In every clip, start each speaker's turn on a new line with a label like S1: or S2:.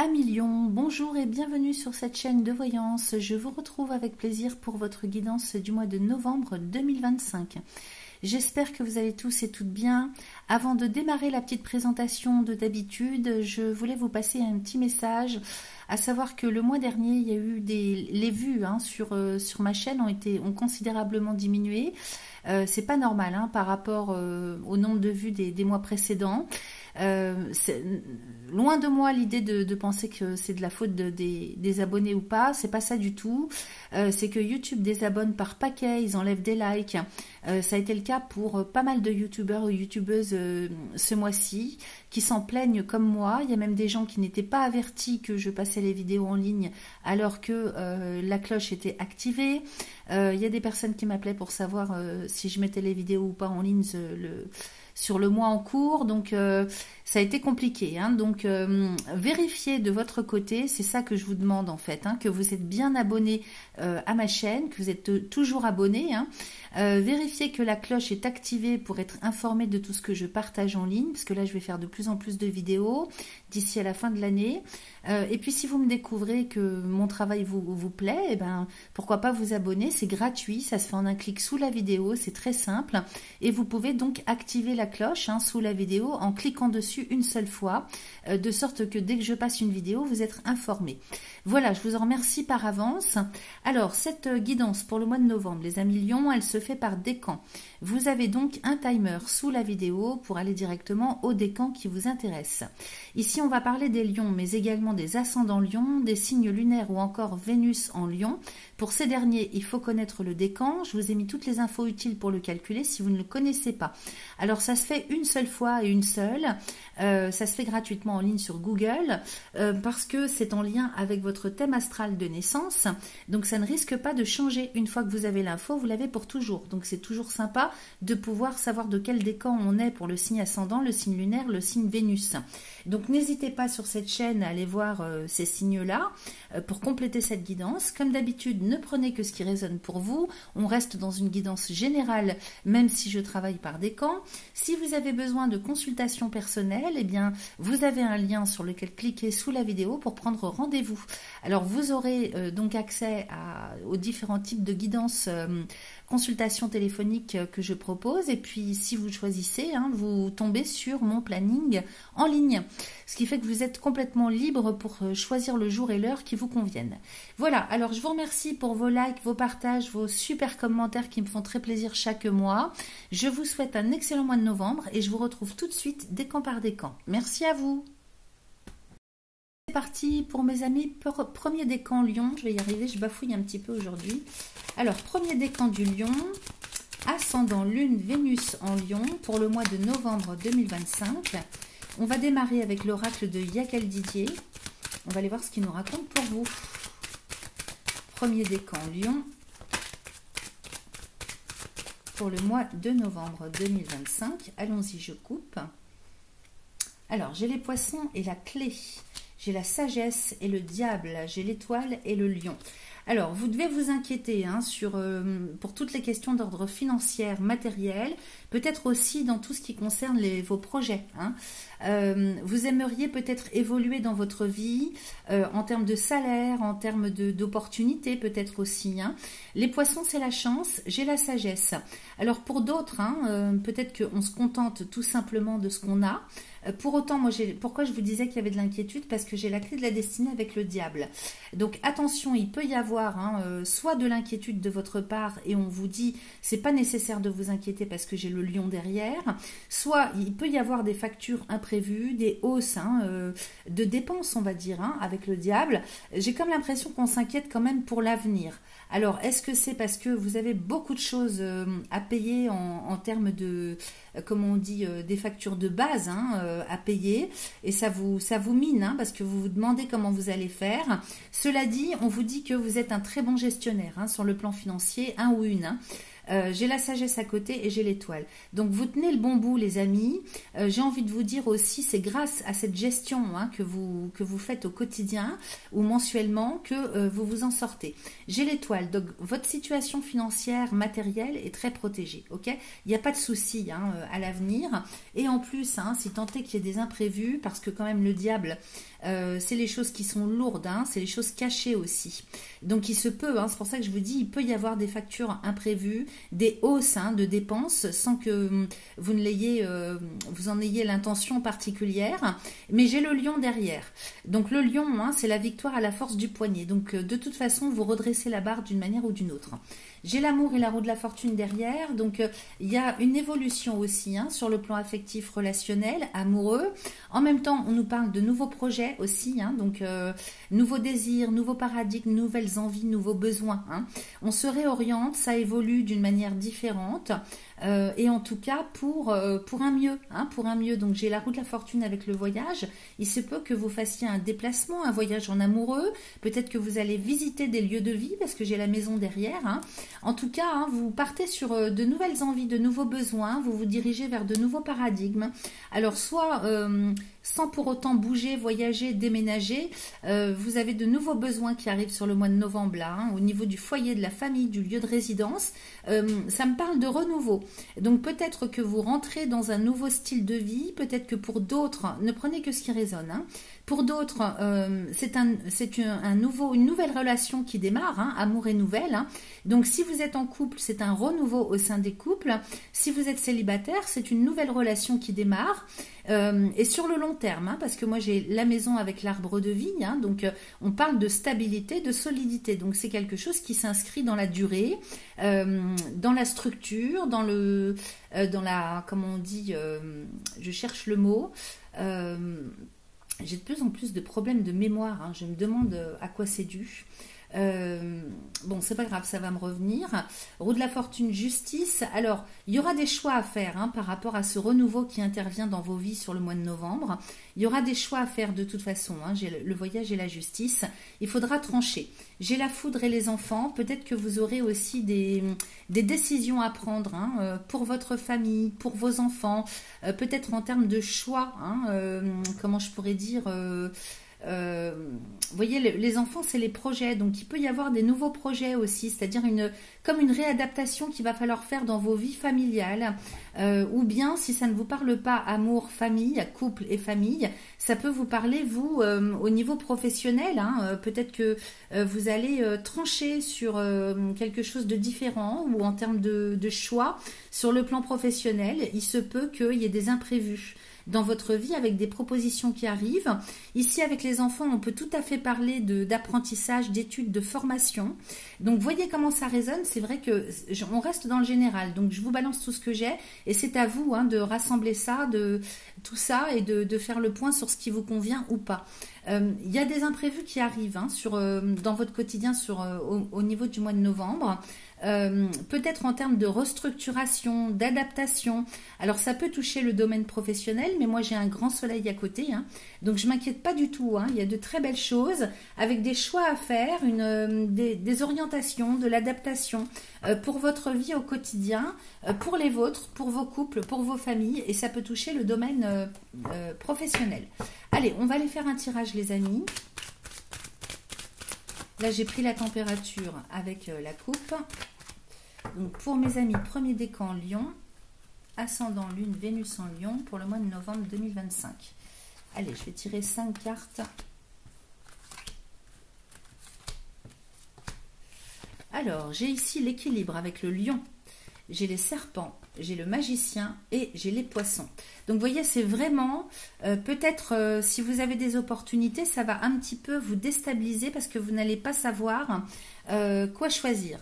S1: Amilion, bonjour et bienvenue sur cette chaîne de voyance. Je vous retrouve avec plaisir pour votre guidance du mois de novembre 2025. J'espère que vous allez tous et toutes bien. Avant de démarrer la petite présentation de d'habitude, je voulais vous passer un petit message, à savoir que le mois dernier, il y a eu les vues sur ma chaîne ont considérablement diminué. C'est pas normal par rapport au nombre de vues des mois précédents. C'est loin de moi l'idée de penser que c'est de la faute des abonnés ou pas, c'est pas ça du tout. C'est que YouTube désabonne par paquet, ils enlèvent des likes. Ça a été le cas pour pas mal de youtubeurs ou youtubeuses ce mois-ci qui s'en plaignent comme moi. Il y a même des gens qui n'étaient pas avertis que je passais les vidéos en ligne alors que la cloche était activée. Il y a des personnes qui m'appelaient pour savoir si je mettais les vidéos ou pas en ligne sur le mois en cours, donc ça a été compliqué. Donc vérifiez de votre côté, c'est ça que je vous demande en fait, que vous êtes bien abonné à ma chaîne, que vous êtes toujours abonné. Vérifiez que la cloche est activée pour être informé de tout ce que je partage en ligne, parce que là je vais faire de plus en plus de vidéos d'ici à la fin de l'année. Et puis si vous me découvrez que mon travail vous plaît, pourquoi pas vous abonner, c'est gratuit, ça se fait en un clic sous la vidéo, c'est très simple. Et vous pouvez donc activer la cloche sous la vidéo en cliquant dessus une seule fois, de sorte que dès que je passe une vidéo, vous êtes informé. Voilà, je vous en remercie par avance. Alors, cette guidance pour le mois de novembre, les amis lions, elle se fait par décan. Vous avez donc un timer sous la vidéo pour aller directement au décan qui vous intéresse. Ici, on va parler des lions, mais également des ascendants lions, des signes lunaires ou encore Vénus en lion. Pour ces derniers, il faut connaître le décan. Je vous ai mis toutes les infos utiles pour le calculer si vous ne le connaissez pas. Alors, ça se fait une seule fois et une seule. Ça se fait gratuitement en ligne sur Google parce que c'est en lien avec votre thème astral de naissance. Donc, ça ne risque pas de changer. Une fois que vous avez l'info, vous l'avez pour toujours. Donc, c'est toujours sympa de pouvoir savoir de quel décan on est pour le signe ascendant, le signe lunaire, le signe Vénus. Donc, n'hésitez pas sur cette chaîne à aller voir ces signes-là pour compléter cette guidance. Comme d'habitude, ne prenez que ce qui résonne pour vous. On reste dans une guidance générale, même si je travaille par décan. Si vous avez besoin de consultation personnelle, vous avez un lien sur lequel cliquez sous la vidéo pour prendre rendez-vous. Alors, vous aurez donc accès aux différents types de guidance consultation téléphonique que je propose, et puis si vous choisissez, vous tombez sur mon planning en ligne, ce qui fait que vous êtes complètement libre pour choisir le jour et l'heure qui vous conviennent. Voilà, alors je vous remercie pour vos likes, vos partages, vos super commentaires qui me font très plaisir chaque mois. Je vous souhaite un excellent mois de novembre et je vous retrouve tout de suite décan par décan. Merci à vous. C'est parti pour mes amis, premier décan lion, je vais y arriver, je bafouille un petit peu aujourd'hui. Alors, premier décan du lion, ascendant lune Vénus en lion pour le mois de novembre 2025. On va démarrer avec l'oracle de Yakel Didier. On va aller voir ce qu'il nous raconte pour vous. Premier décan lion pour le mois de novembre 2025. Allons-y, je coupe. Alors, j'ai les poissons et la clé. J'ai la sagesse et le diable, j'ai l'étoile et le lion. Alors, vous devez vous inquiéter pour toutes les questions d'ordre financier, matériel, peut-être aussi dans tout ce qui concerne vos projets. Vous aimeriez peut-être évoluer dans votre vie en termes de salaire, en termes d'opportunités peut-être aussi. Les poissons, c'est la chance, j'ai la sagesse. Alors pour d'autres, peut-être qu'on se contente tout simplement de ce qu'on a. Pour autant, pourquoi je vous disais qu'il y avait de l'inquiétude? Parce que j'ai la clé de la destinée avec le diable. Donc attention, il peut y avoir soit de l'inquiétude de votre part et on vous dit c'est pas nécessaire de vous inquiéter parce que j'ai le lion derrière, soit il peut y avoir des factures imprévues, des hausses de dépenses on va dire avec le diable. J'ai comme l'impression qu'on s'inquiète quand même pour l'avenir. Alors est-ce que c'est parce que vous avez beaucoup de choses à payer en termes de comme on dit des factures de base à payer et ça vous mine parce que vous vous demandez comment vous allez faire. Cela dit, on vous dit que vous êtes un très bon gestionnaire sur le plan financier, un ou une. J'ai la sagesse à côté et j'ai l'étoile. Donc vous tenez le bon bout les amis. J'ai envie de vous dire aussi, c'est grâce à cette gestion hein, que vous faites au quotidien ou mensuellement que vous vous en sortez. J'ai l'étoile, donc votre situation financière, matérielle est très protégée. Ok, il n'y a pas de souci hein, à l'avenir. Et en plus, hein, si tant est qu'il y ait des imprévus, parce que quand même le diable, c'est les choses qui sont lourdes, hein, c'est les choses cachées aussi. Donc il se peut, hein, c'est pour ça que je vous dis, il peut y avoir des factures imprévues, des hausses hein, de dépenses sans que vous ne l'ayez, vous en ayez l'intention particulière. Mais j'ai le lion derrière. Donc le lion, hein, c'est la victoire à la force du poignet. Donc de toute façon, vous redressez la barre d'une manière ou d'une autre. J'ai l'amour et la roue de la fortune derrière. Donc il y a une évolution aussi hein, sur le plan affectif, relationnel, amoureux. En même temps, on nous parle de nouveaux projets aussi. Hein, donc nouveaux désirs, nouveaux paradigmes, nouvelles envies, nouveaux besoins. Hein. On se réoriente, ça évolue d'une manière différente. Et en tout cas pour un mieux, hein, pour un mieux. Donc j'ai la roue de la fortune avec le voyage. Il se peut que vous fassiez un déplacement, un voyage en amoureux. Peut-être que vous allez visiter des lieux de vie parce que j'ai la maison derrière. Hein. En tout cas, hein, vous partez sur de nouvelles envies, de nouveaux besoins. Vous vous dirigez vers de nouveaux paradigmes. Alors soit sans pour autant bouger, voyager, déménager, vous avez de nouveaux besoins qui arrivent sur le mois de novembre là, hein, au niveau du foyer, de la famille, du lieu de résidence. Ça me parle de renouveau. Donc peut-être que vous rentrez dans un nouveau style de vie, peut-être que pour d'autres, ne prenez que ce qui résonne. Hein. Pour d'autres, c'est une nouvelle relation qui démarre, hein, amour et nouvelle. Hein. Donc si vous êtes en couple, c'est un renouveau au sein des couples. Si vous êtes célibataire, c'est une nouvelle relation qui démarre. Et sur le long terme, hein, parce que moi j'ai la maison avec l'arbre de vie, hein, donc on parle de stabilité, de solidité. Donc c'est quelque chose qui s'inscrit dans la durée, dans la structure, dans la, comment on dit, je cherche le mot. J'ai de plus en plus de problèmes de mémoire. Hein. Je me demande à quoi c'est dû. Bon, c'est pas grave, ça va me revenir. Roue de la fortune, justice. Alors, il y aura des choix à faire hein, par rapport à ce renouveau qui intervient dans vos vies sur le mois de novembre. Il y aura des choix à faire de toute façon. Hein. J'ai le voyage et la justice. Il faudra trancher. J'ai la foudre et les enfants. Peut-être que vous aurez aussi des décisions à prendre hein, pour votre famille, pour vos enfants. Peut-être en termes de choix. Hein, comment je pourrais dire vous voyez, les enfants, c'est les projets. Donc, il peut y avoir des nouveaux projets aussi, c'est-à-dire comme une réadaptation qu'il va falloir faire dans vos vies familiales. Ou bien, si ça ne vous parle pas amour, famille, couple et famille, ça peut vous parler, vous, au niveau professionnel. Hein, peut-être que vous allez trancher sur quelque chose de différent ou en termes de choix sur le plan professionnel. Il se peut qu'il y ait des imprévus dans votre vie avec des propositions qui arrivent. Ici, avec les enfants, on peut tout à fait parler d'apprentissage, d'études, de formation. Donc, voyez comment ça résonne. C'est vrai que on reste dans le général. Donc, je vous balance tout ce que j'ai et c'est à vous hein, de rassembler ça, tout ça et de faire le point sur ce qui vous convient ou pas. Il y a des imprévus qui arrivent hein, dans votre quotidien au niveau du mois de novembre. Peut-être en termes de restructuration, d'adaptation. Alors ça peut toucher le domaine professionnel, mais moi j'ai un grand soleil à côté, hein, donc je m'inquiète pas du tout. Hein. Il y a de très belles choses avec des choix à faire, des orientations, de l'adaptation pour votre vie au quotidien, pour les vôtres, pour vos couples, pour vos familles, et ça peut toucher le domaine professionnel. Allez, on va aller faire un tirage les amis. Là, j'ai pris la température avec la coupe. Donc, pour mes amis, premier décan Lion, ascendant Lune, Vénus en Lion, pour le mois de novembre 2025. Allez, je vais tirer 5 cartes. Alors, j'ai ici l'équilibre avec le Lion. J'ai les serpents, j'ai le magicien et j'ai les poissons. Donc, vous voyez, c'est vraiment, peut-être, si vous avez des opportunités, ça va un petit peu vous déstabiliser parce que vous n'allez pas savoir quoi choisir.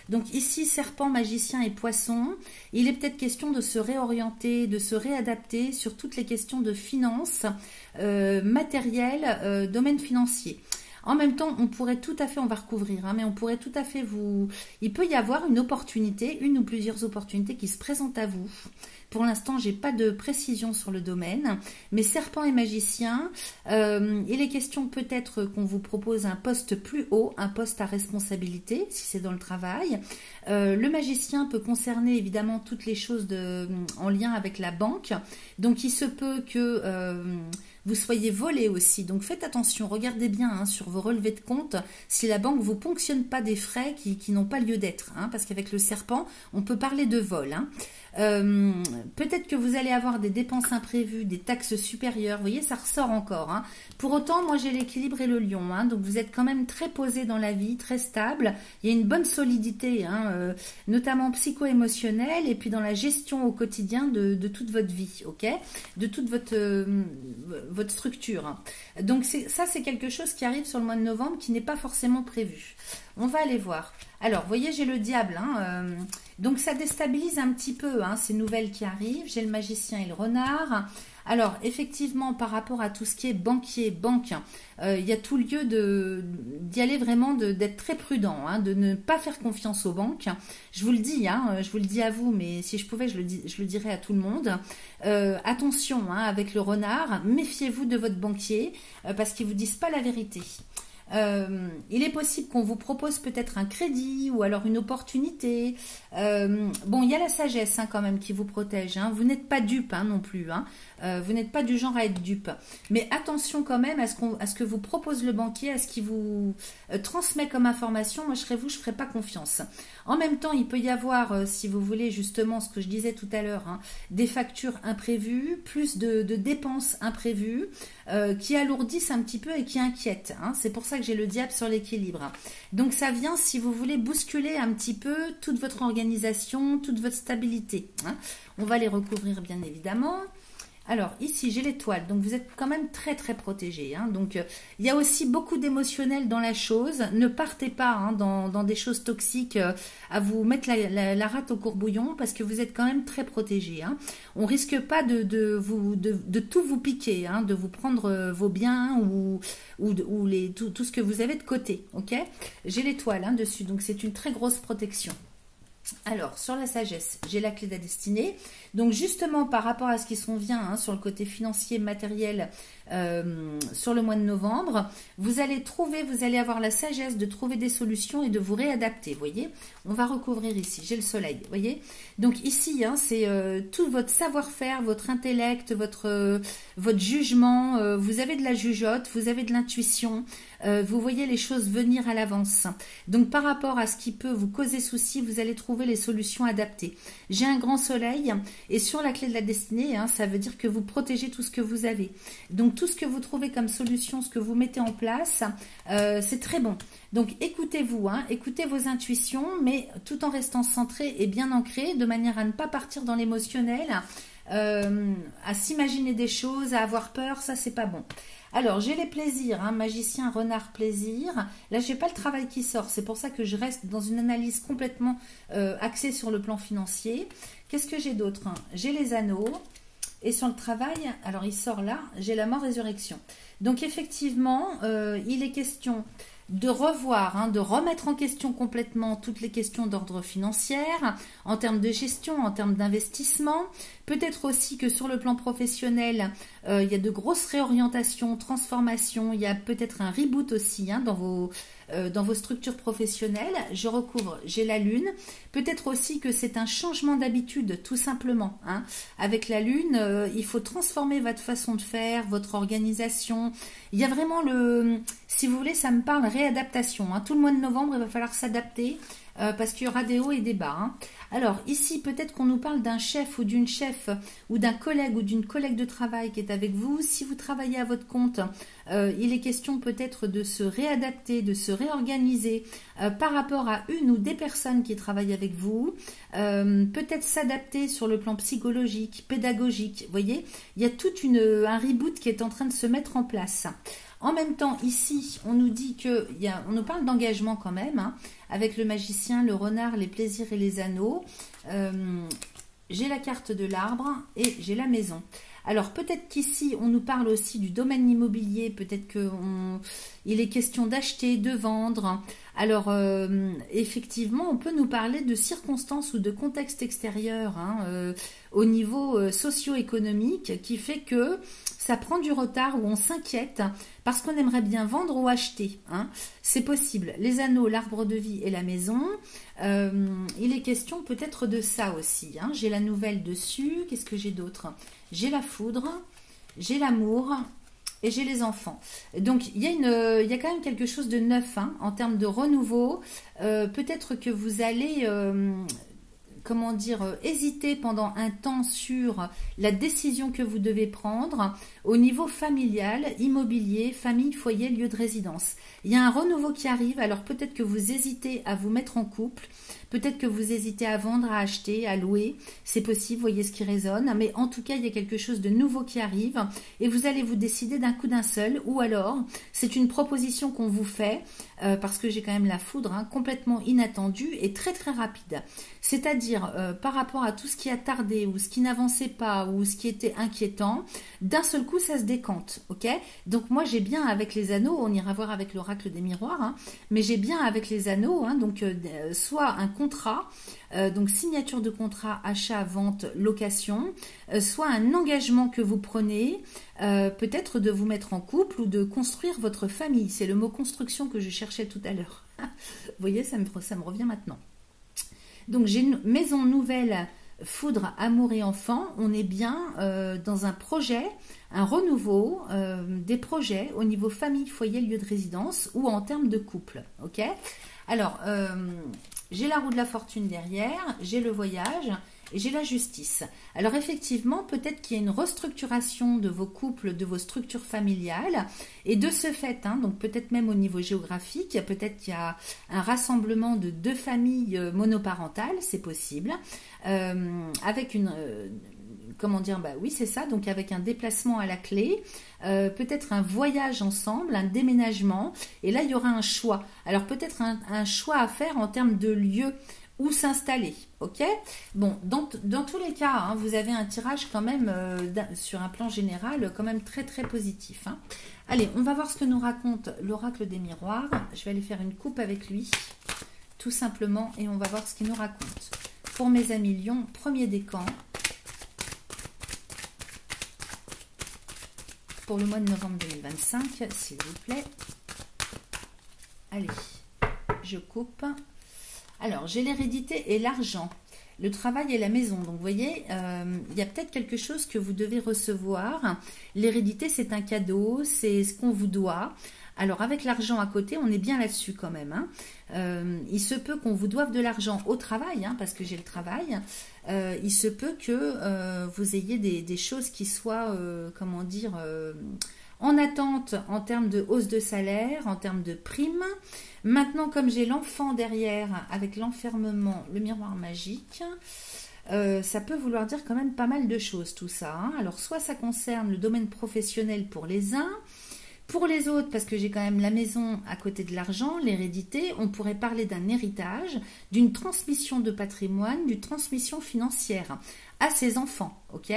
S1: Donc, ici, serpent, magicien et poisson, il est peut-être question de se réorienter, de se réadapter sur toutes les questions de finances, matériel, domaine financier. En même temps, on pourrait tout à fait, on va recouvrir, hein, mais on pourrait tout à fait il peut y avoir une opportunité, une ou plusieurs opportunités qui se présentent à vous. Pour l'instant, j'ai pas de précision sur le domaine, mais serpent et magicien, il est question peut-être qu'on vous propose un poste plus haut, un poste à responsabilité, si c'est dans le travail. Le magicien peut concerner évidemment toutes les choses en lien avec la banque, donc il se peut que vous soyez volé aussi. Donc faites attention, regardez bien hein, sur vos relevés de compte si la banque vous ponctionne pas des frais qui n'ont pas lieu d'être, hein, parce qu'avec le serpent, on peut parler de vol. Hein. Peut-être que vous allez avoir des dépenses imprévues, des taxes supérieures, vous voyez, ça ressort encore. Hein. Pour autant, moi j'ai l'équilibre et le lion, hein, donc vous êtes quand même très posé dans la vie, très stable, il y a une bonne solidité, hein, notamment psycho-émotionnelle, et puis dans la gestion au quotidien de toute votre vie, ok, de toute votre structure. Hein. Donc ça c'est quelque chose qui arrive sur le mois de novembre qui n'est pas forcément prévu. On va aller voir. Alors, vous voyez, j'ai le diable, hein, donc ça déstabilise un petit peu hein, ces nouvelles qui arrivent. J'ai le magicien et le renard. Alors, effectivement, par rapport à tout ce qui est banquier, banque, il y a tout lieu d'y aller vraiment, d'être très prudent, hein, de ne pas faire confiance aux banques. Je vous le dis, hein, je vous le dis à vous, mais si je pouvais, je le dirais à tout le monde. Attention, hein, avec le renard, méfiez-vous de votre banquier, parce qu'ils ne vous disent pas la vérité. Il est possible qu'on vous propose peut-être un crédit ou alors une opportunité. Bon, il y a la sagesse hein, quand même qui vous protège. Hein. Vous n'êtes pas dupe hein, non plus. Hein. Vous n'êtes pas du genre à être dupe. Mais attention quand même à ce que vous propose le banquier, à ce qu'il vous transmet comme information. Moi, je serais vous, je ne ferais pas confiance. En même temps, il peut y avoir, si vous voulez, justement, ce que je disais tout à l'heure, hein, des factures imprévues, plus de dépenses imprévues qui alourdissent un petit peu et qui inquiètent. Hein. C'est pour ça que j'ai le diable sur l'équilibre. Donc, ça vient, si vous voulez, bousculer un petit peu toute votre organisation, toute votre stabilité. Hein. On va les recouvrir, bien évidemment. Alors, ici, j'ai l'étoile. Donc, vous êtes quand même très, très protégé. Hein. Donc, il y a aussi beaucoup d'émotionnel dans la chose. Ne partez pas hein, dans des choses toxiques à vous mettre la rate au courbouillon parce que vous êtes quand même très protégé. Hein. On risque pas de tout vous piquer, hein, de vous prendre vos biens ou tout ce que vous avez de côté. Ok, j'ai l'étoile hein, dessus. Donc, c'est une très grosse protection. Alors, sur la sagesse, j'ai la clé de la destinée. Donc, justement, par rapport à ce qui s'en vient hein, sur le côté financier, matériel, sur le mois de novembre, vous allez avoir la sagesse de trouver des solutions et de vous réadapter, vous voyez. On va recouvrir ici, j'ai le soleil, vous voyez. Donc, ici, hein, c'est tout votre savoir-faire, votre intellect, votre jugement. Vous avez de la jugeote, vous avez de l'intuition. Vous voyez les choses venir à l'avance. Donc, par rapport à ce qui peut vous causer souci, vous allez trouver les solutions adaptées. J'ai un grand soleil et sur la clé de la destinée, hein, ça veut dire que vous protégez tout ce que vous avez. Donc, tout ce que vous trouvez comme solution, ce que vous mettez en place, c'est très bon. Donc, écoutez-vous, hein, écoutez vos intuitions, mais tout en restant centré et bien ancré, de manière à ne pas partir dans l'émotionnel, à s'imaginer des choses, à avoir peur, ça, c'est pas bon. Alors, j'ai les plaisirs, hein, magicien, renard, plaisir. Là, j'ai pas le travail qui sort. C'est pour ça que je reste dans une analyse complètement axée sur le plan financier. Qu'est-ce que j'ai d'autre hein? J'ai les anneaux. Et sur le travail, alors il sort là, j'ai la mort résurrection. Donc, effectivement, il est question de revoir, hein, de remettre en question complètement toutes les questions d'ordre financier, en termes de gestion, en termes d'investissement. Peut-être aussi que sur le plan professionnel, il y a de grosses réorientations, transformations. Il y a peut-être un reboot aussi hein, dans vos structures professionnelles. Je recouvre, j'ai la lune. Peut-être aussi que c'est un changement d'habitude, tout simplement. Hein. Avec la lune, il faut transformer votre façon de faire, votre organisation. Il y a vraiment si vous voulez, ça me parle réadaptation. Hein. Tout le mois de novembre, il va falloir s'adapter parce qu'il y aura des hauts et des bas. Hein. Alors ici, peut-être qu'on nous parle d'un chef ou d'une chef ou d'un collègue ou d'une collègue de travail qui est avec vous. Si vous travaillez à votre compte, il est question peut-être de se réadapter, de se réorganiser par rapport à une ou des personnes qui travaillent avec vous. Peut-être s'adapter sur le plan psychologique, pédagogique. Vous voyez, il y a tout un reboot qui est en train de se mettre en place. En même temps, ici, on nous dit on nous parle d'engagement quand même, hein, avec le magicien, le renard, les plaisirs et les anneaux. J'ai la carte de l'arbre et j'ai la maison. Alors peut-être qu'ici on nous parle aussi du domaine immobilier, peut-être qu'il est question d'acheter, de vendre. Alors effectivement on peut nous parler de circonstances ou de contexte extérieur au niveau socio-économique qui fait que ça prend du retard ou on s'inquiète parce qu'on aimerait bien vendre ou acheter. C'est possible. Les anneaux, l'arbre de vie et la maison, il est question peut-être de ça aussi. J'ai la nouvelle dessus. Qu'est-ce que j'ai d'autre? J'ai la foudre, j'ai l'amour et j'ai les enfants. Donc il y a quand même quelque chose de neuf en termes de renouveau. Peut-être que vous allez hésiter pendant un temps sur la décision que vous devez prendre au niveau familial, immobilier, famille, foyer, lieu de résidence. Il y a un renouveau qui arrive, alors peut-être que vous hésitez à vous mettre en couple, peut-être que vous hésitez à vendre, à acheter, à louer, c'est possible, voyez ce qui résonne, mais en tout cas il y a quelque chose de nouveau qui arrive et vous allez vous décider d'un coup d'un seul, ou alors c'est une proposition qu'on vous fait, parce que j'ai quand même la foudre, complètement inattendue et très très rapide. C'est-à-dire par rapport à tout ce qui a tardé ou ce qui n'avançait pas ou ce qui était inquiétant, d'un seul coup ça se décante, ok? Donc moi j'ai bien avec les anneaux, on ira voir avec l'oracle des miroirs, mais j'ai bien avec les anneaux, donc soit un contrat, donc signature de contrat, achat, vente, location, soit un engagement que vous prenez, peut-être de vous mettre en couple ou de construire votre famille. C'est le mot construction que je cherchais tout à l'heure. Vous voyez, ça me revient maintenant. Donc j'ai une maison nouvelle, foudre, amour et enfant. On est bien dans un projet, un renouveau des projets au niveau famille, foyer, lieu de résidence ou en termes de couple. Ok. Alors j'ai la roue de la fortune derrière, j'ai le voyage et j'ai la justice. Alors effectivement, peut-être qu'il y a une restructuration de vos couples, de vos structures familiales, et de ce fait, donc peut-être même au niveau géographique, peut-être qu'il y a un rassemblement de deux familles monoparentales, c'est possible, avec une... oui c'est ça, donc avec un déplacement à la clé, peut-être un voyage ensemble, un déménagement, et là il y aura un choix. Alors peut-être un choix à faire en termes de lieu où s'installer, ok? Bon, dans tous les cas, vous avez un tirage quand même sur un plan général quand même très très positif. Allez, on va voir ce que nous raconte l'oracle des miroirs. Je vais aller faire une coupe avec lui, tout simplement, et on va voir ce qu'il nous raconte. Pour mes amis Lion, premier décan, pour le mois de novembre 2025, s'il vous plaît. Allez, je coupe. Alors, j'ai l'hérédité et l'argent, le travail et la maison. Donc, vous voyez, il y a peut-être quelque chose que vous devez recevoir. L'hérédité, c'est un cadeau, c'est ce qu'on vous doit. Alors, avec l'argent à côté, on est bien là-dessus quand même. Il se peut qu'on vous doive de l'argent au travail, parce que j'ai le travail. Il se peut que vous ayez des choses qui soient, en attente en termes de hausse de salaire, en termes de primes. Maintenant, comme j'ai l'enfant derrière, avec l'enfermement, le miroir magique, ça peut vouloir dire quand même pas mal de choses tout ça. Alors, soit ça concerne le domaine professionnel pour les uns, pour les autres, parce que j'ai quand même la maison à côté de l'argent, l'hérédité, on pourrait parler d'un héritage, d'une transmission de patrimoine, d'une transmission financière à ses enfants, ok?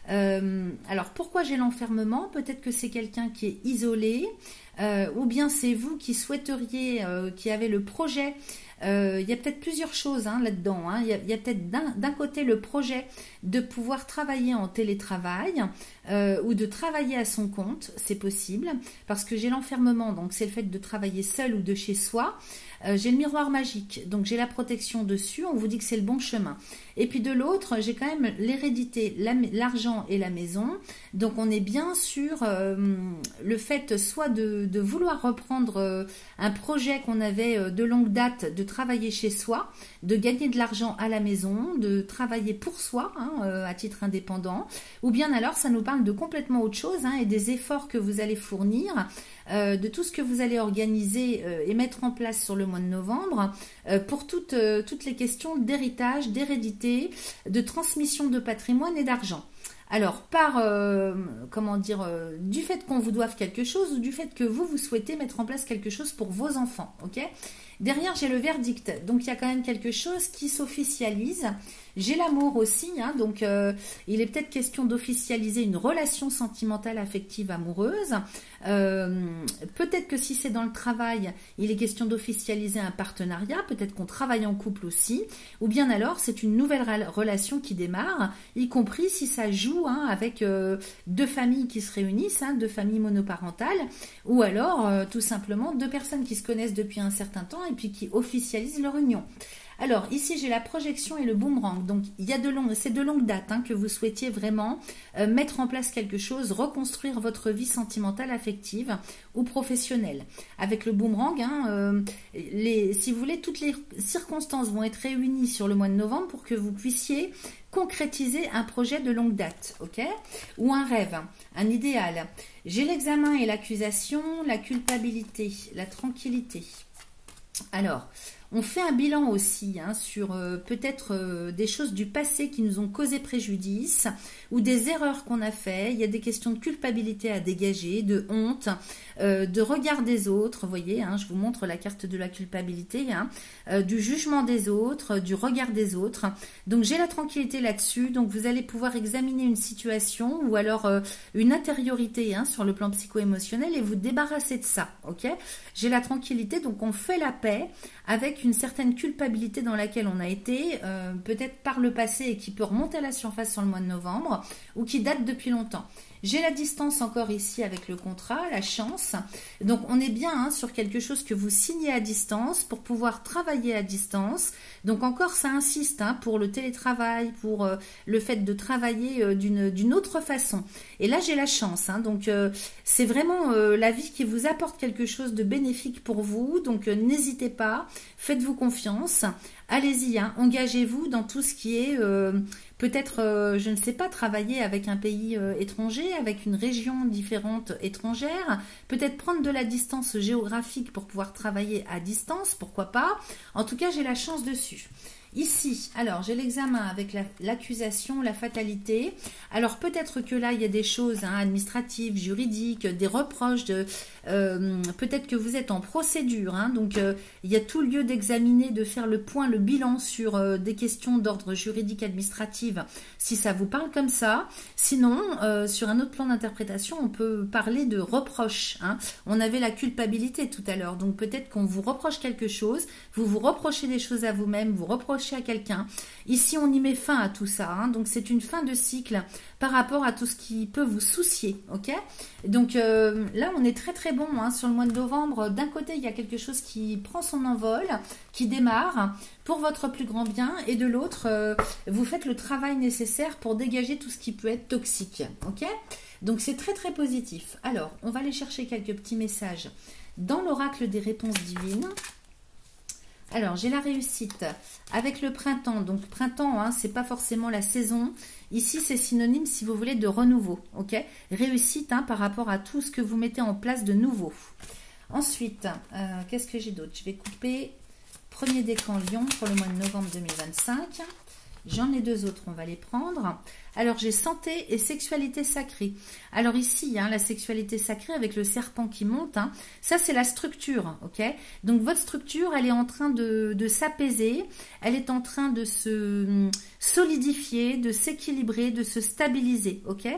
S1: Alors, pourquoi j'ai l'enfermement? Peut-être que c'est quelqu'un qui est isolé, ou bien c'est vous qui souhaiteriez, qui avez le projet. Il y a peut-être plusieurs choses là-dedans. Il y a peut-être d'un côté le projet de pouvoir travailler en télétravail ou de travailler à son compte, c'est possible, parce que j'ai l'enfermement, donc c'est le fait de travailler seul ou de chez soi. J'ai le miroir magique, donc j'ai la protection dessus, on vous dit que c'est le bon chemin. Et puis de l'autre, j'ai quand même l'hérédité, l'argent et la maison, donc on est bien sur le fait soit de vouloir reprendre un projet qu'on avait de longue date, de travailler chez soi, de gagner de l'argent à la maison, de travailler pour soi, à titre indépendant, ou bien alors ça nous parle de complètement autre chose, et des efforts que vous allez fournir, de tout ce que vous allez organiser et mettre en place sur le mois de novembre pour toutes les questions d'héritage, d'hérédité, de transmission de patrimoine et d'argent. Alors, du fait qu'on vous doive quelque chose ou du fait que vous souhaitez mettre en place quelque chose pour vos enfants, ok? Derrière, j'ai le verdict. Donc, il y a quand même quelque chose qui s'officialise. J'ai l'amour aussi. Hein, donc, il est peut-être question d'officialiser une relation sentimentale, affective, amoureuse. Peut-être que si c'est dans le travail, il est question d'officialiser un partenariat. Peut-être qu'on travaille en couple aussi. Ou bien alors, c'est une nouvelle relation qui démarre, y compris si ça joue hein, avec deux familles qui se réunissent, hein, deux familles monoparentales. Ou alors, tout simplement, deux personnes qui se connaissent depuis un certain temps et puis qui officialisent leur union. Alors, ici, j'ai la projection et le boomerang. Donc, c'est de longue date hein, que vous souhaitiez vraiment mettre en place quelque chose, reconstruire votre vie sentimentale, affective ou professionnelle. Avec le boomerang, hein, si vous voulez, toutes les circonstances vont être réunies sur le mois de novembre pour que vous puissiez concrétiser un projet de longue date, ok? Ou un rêve, un idéal. J'ai l'examen et l'accusation, la culpabilité, la tranquillité. Alors, on fait un bilan aussi hein, sur peut-être des choses du passé qui nous ont causé préjudice ou des erreurs qu'on a fait. Il y a des questions de culpabilité à dégager, de honte, de regard des autres. Vous voyez, hein, je vous montre la carte de la culpabilité, hein, du jugement des autres, du regard des autres. Donc, j'ai la tranquillité là-dessus. Donc, vous allez pouvoir examiner une situation ou alors une intériorité hein, sur le plan psycho-émotionnel et vous débarrasser de ça. Ok ? J'ai la tranquillité, donc on fait la paix avec une certaine culpabilité dans laquelle on a été, peut-être par le passé et qui peut remonter à la surface sur le mois de novembre ou qui date depuis longtemps. J'ai la distance encore ici avec le contrat, la chance. Donc, on est bien hein, sur quelque chose que vous signez à distance pour pouvoir travailler à distance. Donc, encore, ça insiste hein, pour le télétravail, pour le fait de travailler d'une autre façon. Et là, j'ai la chance. Hein, donc, c'est vraiment la vie qui vous apporte quelque chose de bénéfique pour vous. Donc, n'hésitez pas, faites-vous confiance. Allez-y, hein, engagez-vous dans tout ce qui est... peut-être, je ne sais pas, travailler avec un pays étranger, avec une région différente étrangère, peut-être prendre de la distance géographique pour pouvoir travailler à distance, pourquoi pas. En tout cas, j'ai la chance dessus. Ici, alors j'ai l'examen avec l'accusation, la fatalité. Alors peut-être que là, il y a des choses hein, administratives, juridiques, des reproches. Peut-être que vous êtes en procédure. Hein, donc il y a tout lieu d'examiner, de faire le point, le bilan sur des questions d'ordre juridique administratif, si ça vous parle comme ça. Sinon, sur un autre plan d'interprétation, on peut parler de reproches. Hein. On avait la culpabilité tout à l'heure. Donc peut-être qu'on vous reproche quelque chose, vous vous reprochez des choses à vous-même, vous reprochez à quelqu'un. Ici, on y met fin à tout ça. Hein. Donc, c'est une fin de cycle par rapport à tout ce qui peut vous soucier. Ok ? Donc, là, on est très, très bon hein, sur le mois de novembre. D'un côté, il y a quelque chose qui prend son envol, qui démarre pour votre plus grand bien. Et de l'autre, vous faites le travail nécessaire pour dégager tout ce qui peut être toxique. Ok ? Donc, c'est très, très positif. Alors, on va aller chercher quelques petits messages dans l'oracle des réponses divines. Alors, j'ai la réussite avec le printemps. Donc, printemps, hein, c'est pas forcément la saison. Ici, c'est synonyme, si vous voulez, de renouveau. Ok ? Réussite hein, par rapport à tout ce que vous mettez en place de nouveau. Ensuite, qu'est-ce que j'ai d'autre ? Je vais couper premier décan Lion pour le mois de novembre 2025. J'en ai deux autres, on va les prendre. Alors, j'ai santé et sexualité sacrée. Alors ici, hein, la sexualité sacrée avec le serpent qui monte, hein, ça c'est la structure, ok ? Donc votre structure, elle est en train de s'apaiser, elle est en train de se solidifier, de s'équilibrer, de se stabiliser, ok ?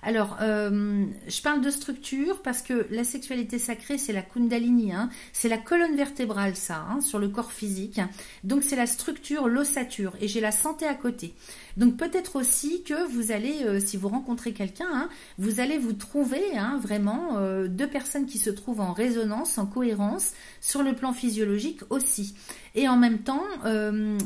S1: Alors, je parle de structure parce que la sexualité sacrée, c'est la Kundalini, hein, c'est la colonne vertébrale, ça, hein, sur le corps physique. Donc c'est la structure, l'ossature, et j'ai la santé à côté. Donc peut-être aussi que vous allez, si vous rencontrez quelqu'un, hein, vous allez vous trouver hein, vraiment deux personnes qui se trouvent en résonance, en cohérence, sur le plan physiologique aussi. Et en même temps,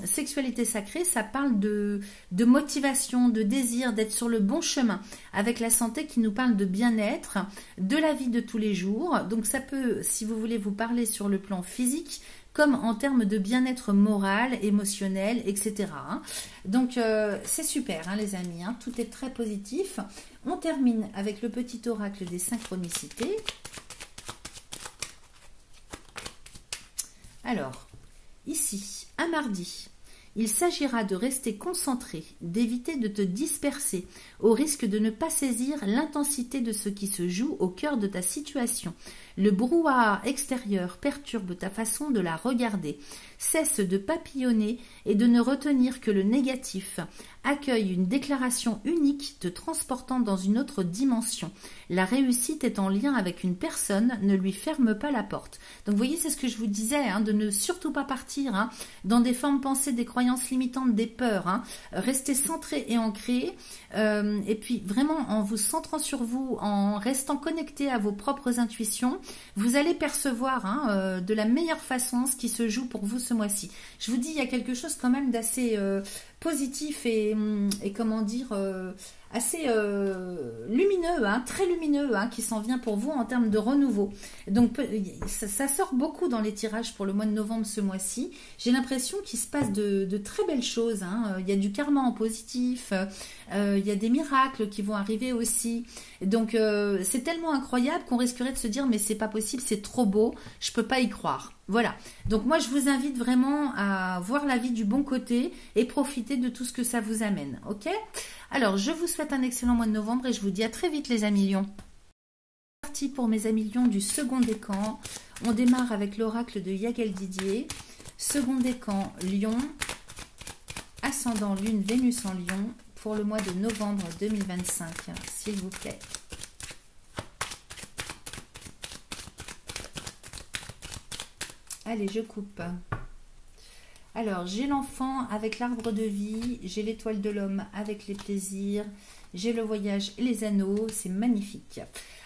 S1: sexualité sacrée, ça parle de motivation, de désir, d'être sur le bon chemin, avec la santé qui nous parle de bien-être, de la vie de tous les jours. Donc ça peut, si vous voulez vous parler sur le plan physique, comme en termes de bien-être moral, émotionnel, etc. Donc, c'est super, hein, les amis. Hein, tout est très positif. On termine avec le petit oracle des synchronicités. Alors, ici, un mardi, Il s'agira de rester concentré, d'éviter de te disperser, au risque de ne pas saisir l'intensité de ce qui se joue au cœur de ta situation. Le brouhaha extérieur perturbe ta façon de la regarder. Cesse de papillonner et de ne retenir que le négatif. Accueille une déclaration unique te transportant dans une autre dimension. La réussite est en lien avec une personne, ne lui ferme pas la porte. Donc vous voyez, c'est ce que je vous disais, hein, de ne surtout pas partir dans des formes pensées, des croyances limitantes, des peurs. Restez centré et ancré. Et puis vraiment, en vous centrant sur vous, en restant connecté à vos propres intuitions, vous allez percevoir de la meilleure façon ce qui se joue pour vous ce mois-ci. Je vous dis, il y a quelque chose quand même d'assez positif et comment dire, assez lumineux, très lumineux, qui s'en vient pour vous en termes de renouveau. Donc ça sort beaucoup dans les tirages pour le mois de novembre ce mois-ci. J'ai l'impression qu'il se passe de très belles choses. Il y a du karma en positif, il y a des miracles qui vont arriver aussi. Donc c'est tellement incroyable qu'on risquerait de se dire mais c'est pas possible, c'est trop beau, je peux pas y croire. Voilà, donc moi je vous invite vraiment à voir la vie du bon côté et profiter de tout ce que ça vous amène, ok? Alors je vous souhaite un excellent mois de novembre et je vous dis à très vite les amis lions. C'est parti pour mes amis lions du second décan. On démarre avec l'oracle de Yael Didier. Second décan, Lion, ascendant lune, Vénus en Lion pour le mois de novembre 2025, s'il vous plaît. Allez, je coupe. Alors, j'ai l'enfant avec l'arbre de vie, j'ai l'étoile de l'homme avec les plaisirs, j'ai le voyage et les anneaux, c'est magnifique.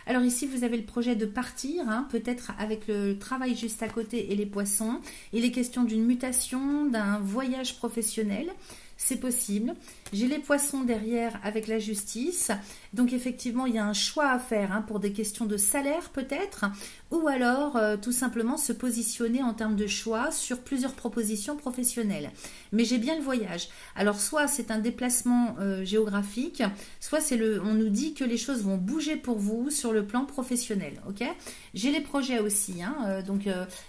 S1: Alors ici, vous avez le projet de partir, peut-être avec le travail juste à côté et les poissons. Il est question d'une mutation, d'un voyage professionnel. C'est possible. J'ai les poissons derrière avec la justice. Donc effectivement, il y a un choix à faire pour des questions de salaire peut-être. Ou alors tout simplement se positionner en termes de choix sur plusieurs propositions professionnelles. Mais j'ai bien le voyage. Alors soit c'est un déplacement géographique, soit on nous dit que les choses vont bouger pour vous sur le plan professionnel. Ok ? J'ai les projets aussi. Donc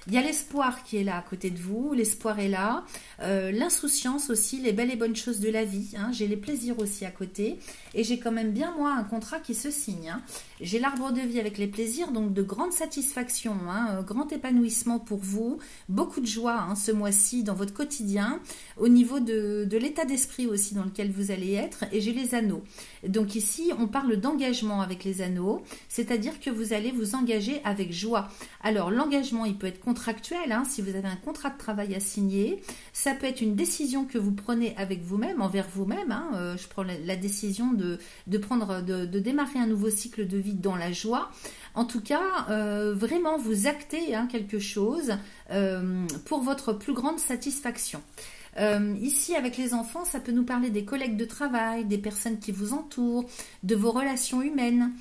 S1: il y a l'espoir qui est là à côté de vous. L'espoir est là. L'insouciance aussi, les belles et bonnes choses de la vie. J'ai les plaisirs aussi à côté. Et j'ai quand même bien, moi, un contrat qui se signe. J'ai l'arbre de vie avec les plaisirs, donc de grande satisfaction, grand épanouissement pour vous. Beaucoup de joie ce mois-ci dans votre quotidien. Au niveau de l'état d'esprit aussi dans lequel vous allez être. Et j'ai les anneaux. Donc ici, on parle d'engagement avec les anneaux. C'est-à-dire que vous allez vous engager avec joie. Alors, l'engagement, il peut être contractuel. Si vous avez un contrat de travail à signer. Ça peut être une décision que vous prenez avec vous-même, envers vous-même. Je prends la décision de démarrer un nouveau cycle de vie dans la joie. En tout cas, vraiment vous actez quelque chose pour votre plus grande satisfaction. Ici, avec les enfants, ça peut nous parler des collègues de travail, des personnes qui vous entourent, de vos relations humaines.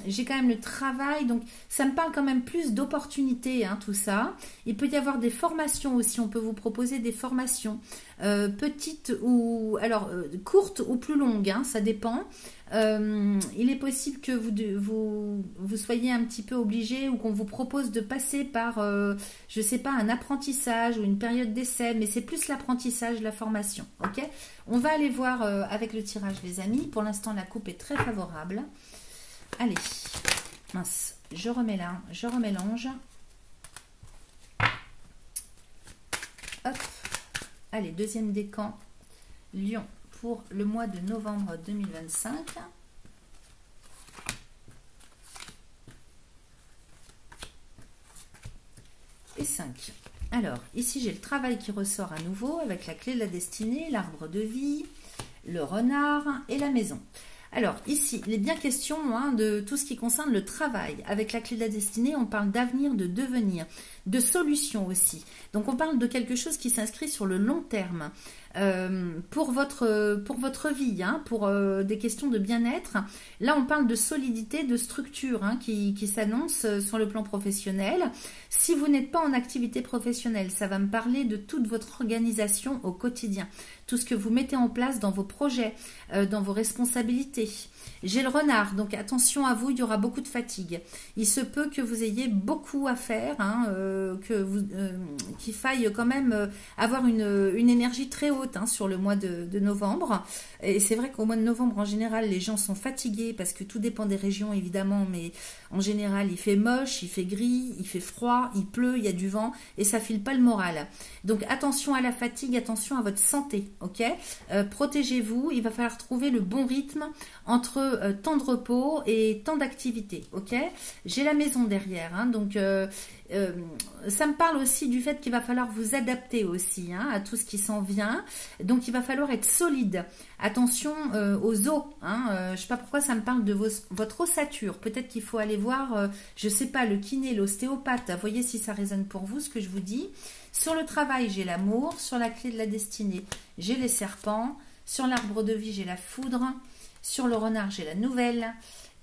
S1: J'ai quand même le travail, donc ça me parle quand même plus d'opportunités, tout ça. Il peut y avoir des formations aussi, on peut vous proposer des formations petites ou alors courtes ou plus longues, ça dépend. Il est possible que vous soyez un petit peu obligé ou qu'on vous propose de passer par, je sais pas, un apprentissage ou une période d'essai, mais c'est plus l'apprentissage, la formation, ok ? On va aller voir avec le tirage, les amis. Pour l'instant, la coupe est très favorable. Allez, mince, je remélange. Hop, allez, deuxième décan, Lion pour le mois de novembre 2025. Et 5. Alors, ici j'ai le travail qui ressort à nouveau avec la clé de la destinée, l'arbre de vie, le renard et la maison. Alors ici, il est bien question de tout ce qui concerne le travail. Avec la clé de la destinée, on parle d'avenir, de devenir, de solutions aussi. Donc on parle de quelque chose qui s'inscrit sur le long terme. pour votre vie, hein, pour des questions de bien-être. Là, on parle de solidité, de structure, hein, qui s'annonce sur le plan professionnel. Si vous n'êtes pas en activité professionnelle, ça va me parler de toute votre organisation au quotidien, tout ce que vous mettez en place dans vos projets, dans vos responsabilités. J'ai le renard, donc attention à vous, il y aura beaucoup de fatigue. Il se peut que vous ayez beaucoup à faire, hein, qu'il faille quand même avoir une énergie très haute, hein, sur le mois de novembre. Et c'est vrai qu'au mois de novembre, en général, les gens sont fatigués parce que tout dépend des régions, évidemment, mais en général, il fait moche, il fait gris, il fait froid, il pleut, il y a du vent et ça file pas le moral. Donc attention à la fatigue, attention à votre santé, ok? Protégez-vous, il va falloir trouver le bon rythme entre temps de repos et temps d'activité, ok? J'ai la maison derrière, hein, donc ça me parle aussi du fait qu'il va falloir vous adapter aussi, hein, à tout ce qui s'en vient. Donc il va falloir être solide. Attention aux os, hein, je ne sais pas pourquoi ça me parle de votre ossature. Peut-être qu'il faut aller voir, je ne sais pas, le kiné, l'ostéopathe. Voyez si ça résonne pour vous ce que je vous dis. Sur le travail, j'ai l'amour. Sur la clé de la destinée, j'ai les serpents. Sur l'arbre de vie, j'ai la foudre. Sur le renard, j'ai la nouvelle.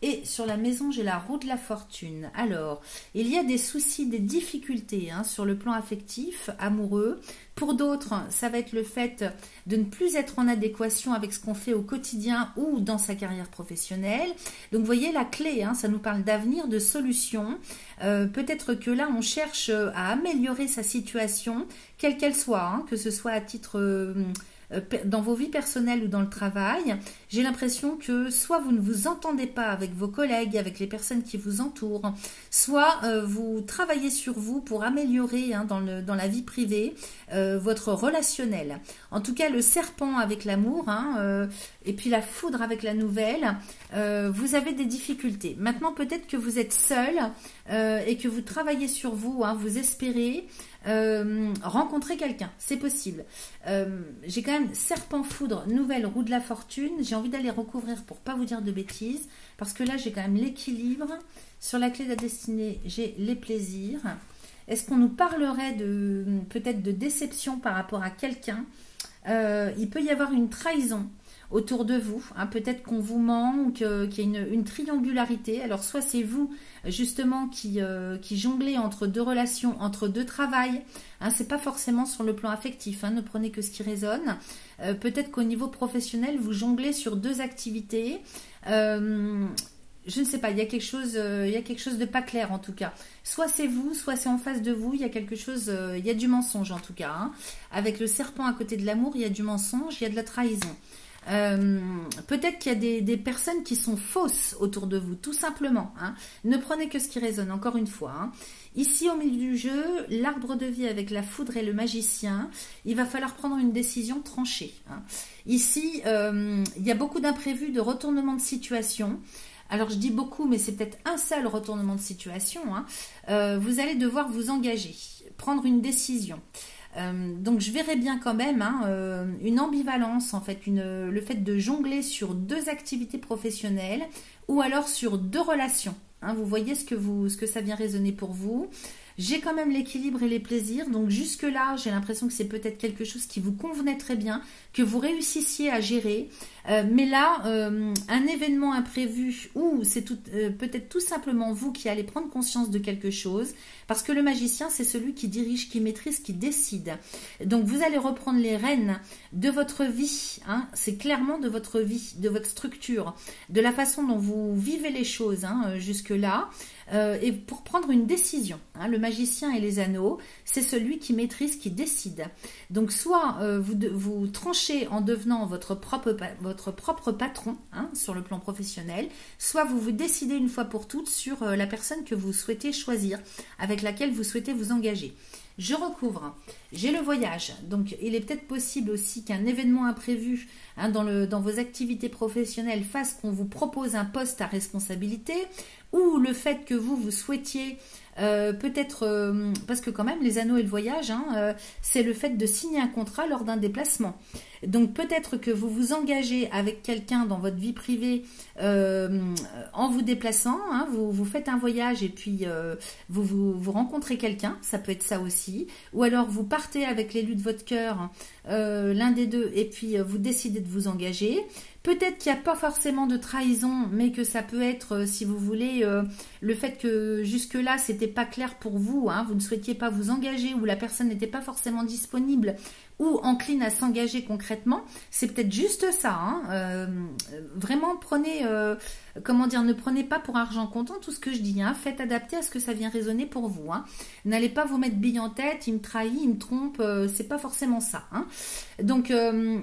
S1: Et sur la maison, j'ai la roue de la fortune. Alors, il y a des soucis, des difficultés, hein, sur le plan affectif, amoureux. Pour d'autres, ça va être le fait de ne plus être en adéquation avec ce qu'on fait au quotidien ou dans sa carrière professionnelle. Donc, vous voyez, la clé, hein, ça nous parle d'avenir, de solutions. Peut-être que là, on cherche à améliorer sa situation, quelle qu'elle soit, hein, que ce soit à titre... dans vos vies personnelles ou dans le travail, j'ai l'impression que soit vous ne vous entendez pas avec vos collègues, avec les personnes qui vous entourent, soit vous travaillez sur vous pour améliorer, hein, dans la vie privée votre relationnel. En tout cas, le serpent avec l'amour, hein, et puis la foudre avec la nouvelle, vous avez des difficultés. Maintenant, peut-être que vous êtes seul et que vous travaillez sur vous, hein, vous espérez rencontrer quelqu'un, c'est possible. J'ai quand même serpent, foudre, nouvelle, roue de la fortune. J'ai envie d'aller recouvrir pour pas vous dire de bêtises, parce que là j'ai quand même l'équilibre. Sur la clé de la destinée, j'ai les plaisirs. Est-ce qu'on nous parlerait de peut-être de déception par rapport à quelqu'un? Il peut y avoir une trahison autour de vous, hein, peut-être qu'on vous ment, qu'il y a une triangularité. Alors soit c'est vous justement qui jonglez entre deux relations, entre deux travails, hein, c'est pas forcément sur le plan affectif, hein, ne prenez que ce qui résonne. Peut-être qu'au niveau professionnel vous jonglez sur deux activités. Je ne sais pas, il y a quelque chose de pas clair en tout cas. Soit c'est vous, soit c'est en face de vous, il y a quelque chose, il y a du mensonge en tout cas, hein. Avec le serpent à côté de l'amour, il y a du mensonge, il y a de la trahison. Peut-être qu'il y a des personnes qui sont fausses autour de vous, tout simplement, hein. Ne prenez que ce qui résonne, encore une fois, hein. Ici, au milieu du jeu, l'arbre de vie avec la foudre et le magicien, il va falloir prendre une décision tranchée, hein. Ici, il y a beaucoup d'imprévus, de retournements de situation. Alors, je dis beaucoup, mais c'est peut-être un seul retournement de situation, hein. Vous allez devoir vous engager, prendre une décision. Donc je verrais bien quand même, hein, une ambivalence en fait, le fait de jongler sur deux activités professionnelles ou alors sur deux relations, hein. Vous voyez ce que ça vient résonner pour vous. J'ai quand même l'équilibre et les plaisirs, donc jusque là j'ai l'impression que c'est peut-être quelque chose qui vous convenait très bien, que vous réussissiez à gérer, mais là un événement imprévu ou c'est peut-être tout simplement vous qui allez prendre conscience de quelque chose, parce que le magicien c'est celui qui dirige, qui maîtrise, qui décide. Donc vous allez reprendre les rênes de votre vie, hein, c'est clairement de votre vie, de votre structure, de la façon dont vous vivez les choses, hein, jusque là. Et pour prendre une décision, hein, le magicien et les anneaux, c'est celui qui maîtrise, qui décide. Donc soit vous tranchez en devenant votre propre patron, hein, sur le plan professionnel, soit vous décidez une fois pour toutes sur la personne que vous souhaitez choisir, avec laquelle vous souhaitez vous engager. Je recouvre, j'ai le voyage, donc il est peut-être possible aussi qu'un événement imprévu, hein, dans vos activités professionnelles fasse qu'on vous propose un poste à responsabilité, ou le fait que vous souhaitiez peut-être, parce que quand même les anneaux et le voyage, hein, c'est le fait de signer un contrat lors d'un déplacement. Donc peut-être que vous vous engagez avec quelqu'un dans votre vie privée en vous déplaçant, hein, vous faites un voyage et puis vous rencontrez quelqu'un, ça peut être ça aussi, ou alors vous partez avec l'élu de votre cœur, l'un des deux, et puis vous décidez de vous engager. Peut-être qu'il n'y a pas forcément de trahison, mais que ça peut être, si vous voulez, le fait que jusque-là, c'était pas clair pour vous, hein, vous ne souhaitiez pas vous engager, ou la personne n'était pas forcément disponible, ou encline à s'engager concrètement. C'est peut-être juste ça. Hein. Vraiment, prenez, comment dire, ne prenez pas pour argent comptant tout ce que je dis. Hein. Faites adapter à ce que ça vient résonner pour vous. Hein. N'allez pas vous mettre bille en tête, il me trahit, il me trompe, c'est pas forcément ça. Hein. Donc,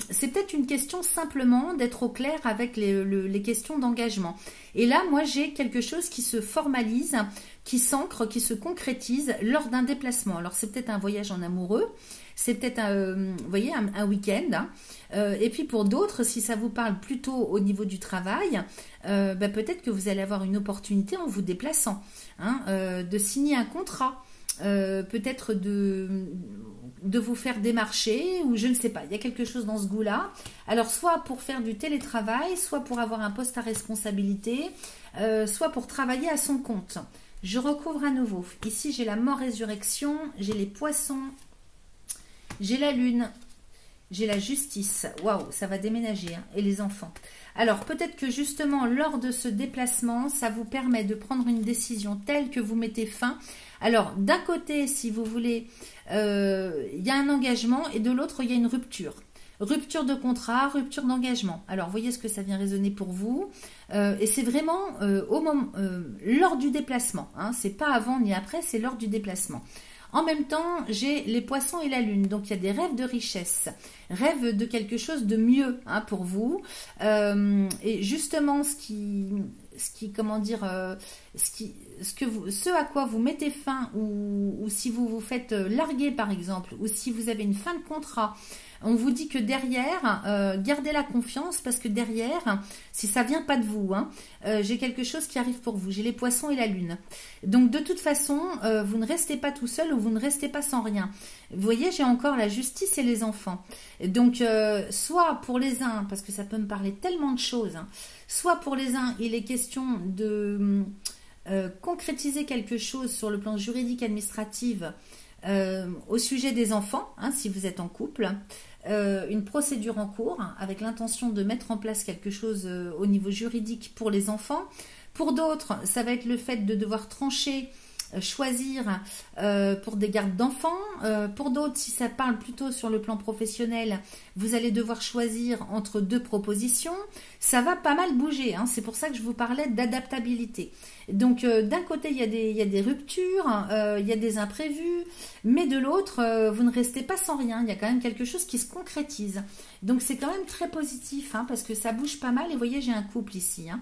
S1: c'est peut-être une question simplement d'être au clair avec les questions d'engagement. Et là, moi, j'ai quelque chose qui se formalise, qui s'ancre, qui se concrétise lors d'un déplacement. Alors, c'est peut-être un voyage en amoureux, c'est peut-être vous voyez, un week-end. Hein. Et puis pour d'autres, si ça vous parle plutôt au niveau du travail, peut-être que vous allez avoir une opportunité en vous déplaçant, hein, de signer un contrat, peut-être de vous faire démarcher, ou je ne sais pas, il y a quelque chose dans ce goût-là. Alors soit pour faire du télétravail, soit pour avoir un poste à responsabilité, soit pour travailler à son compte. Je recouvre à nouveau. Ici, j'ai la mort-résurrection, j'ai les poissons, j'ai la lune, j'ai la justice. Waouh, ça va déménager, hein, et les enfants. Alors, peut-être que justement, lors de ce déplacement, ça vous permet de prendre une décision telle que vous mettez fin. Alors, d'un côté, si vous voulez, il y a un engagement, et de l'autre, il y a une rupture. Rupture de contrat, rupture d'engagement. Alors, voyez ce que ça vient résonner pour vous. Et c'est vraiment au moment, lors du déplacement. Hein, c'est pas avant ni après, c'est lors du déplacement. En même temps, j'ai les poissons et la lune. Donc, il y a des rêves de richesse, rêves de quelque chose de mieux, hein, pour vous. Et justement, comment dire, ce à quoi vous mettez fin, ou si vous vous faites larguer, par exemple, ou si vous avez une fin de contrat, on vous dit que derrière, gardez la confiance, parce que derrière, si ça vient pas de vous, hein, j'ai quelque chose qui arrive pour vous. J'ai les poissons et la lune. Donc de toute façon, vous ne restez pas tout seul, ou vous ne restez pas sans rien. Vous voyez, j'ai encore la justice et les enfants. Donc soit pour les uns, parce que ça peut me parler tellement de choses, hein, soit pour les uns, il est question de concrétiser quelque chose sur le plan juridique administratif, au sujet des enfants, hein, si vous êtes en couple, une procédure en cours avec l'intention de mettre en place quelque chose au niveau juridique pour les enfants. Pour d'autres, ça va être le fait de devoir trancher, choisir pour des gardes d'enfants. Pour d'autres, si ça parle plutôt sur le plan professionnel, vous allez devoir choisir entre deux propositions. Ça va pas mal bouger, hein. C'est pour ça que je vous parlais d'adaptabilité. Donc d'un côté, il y a des ruptures, il y a des imprévus, mais de l'autre, vous ne restez pas sans rien. Il y a quand même quelque chose qui se concrétise. Donc c'est quand même très positif, hein, parce que ça bouge pas mal. Et vous voyez, j'ai un couple ici, hein.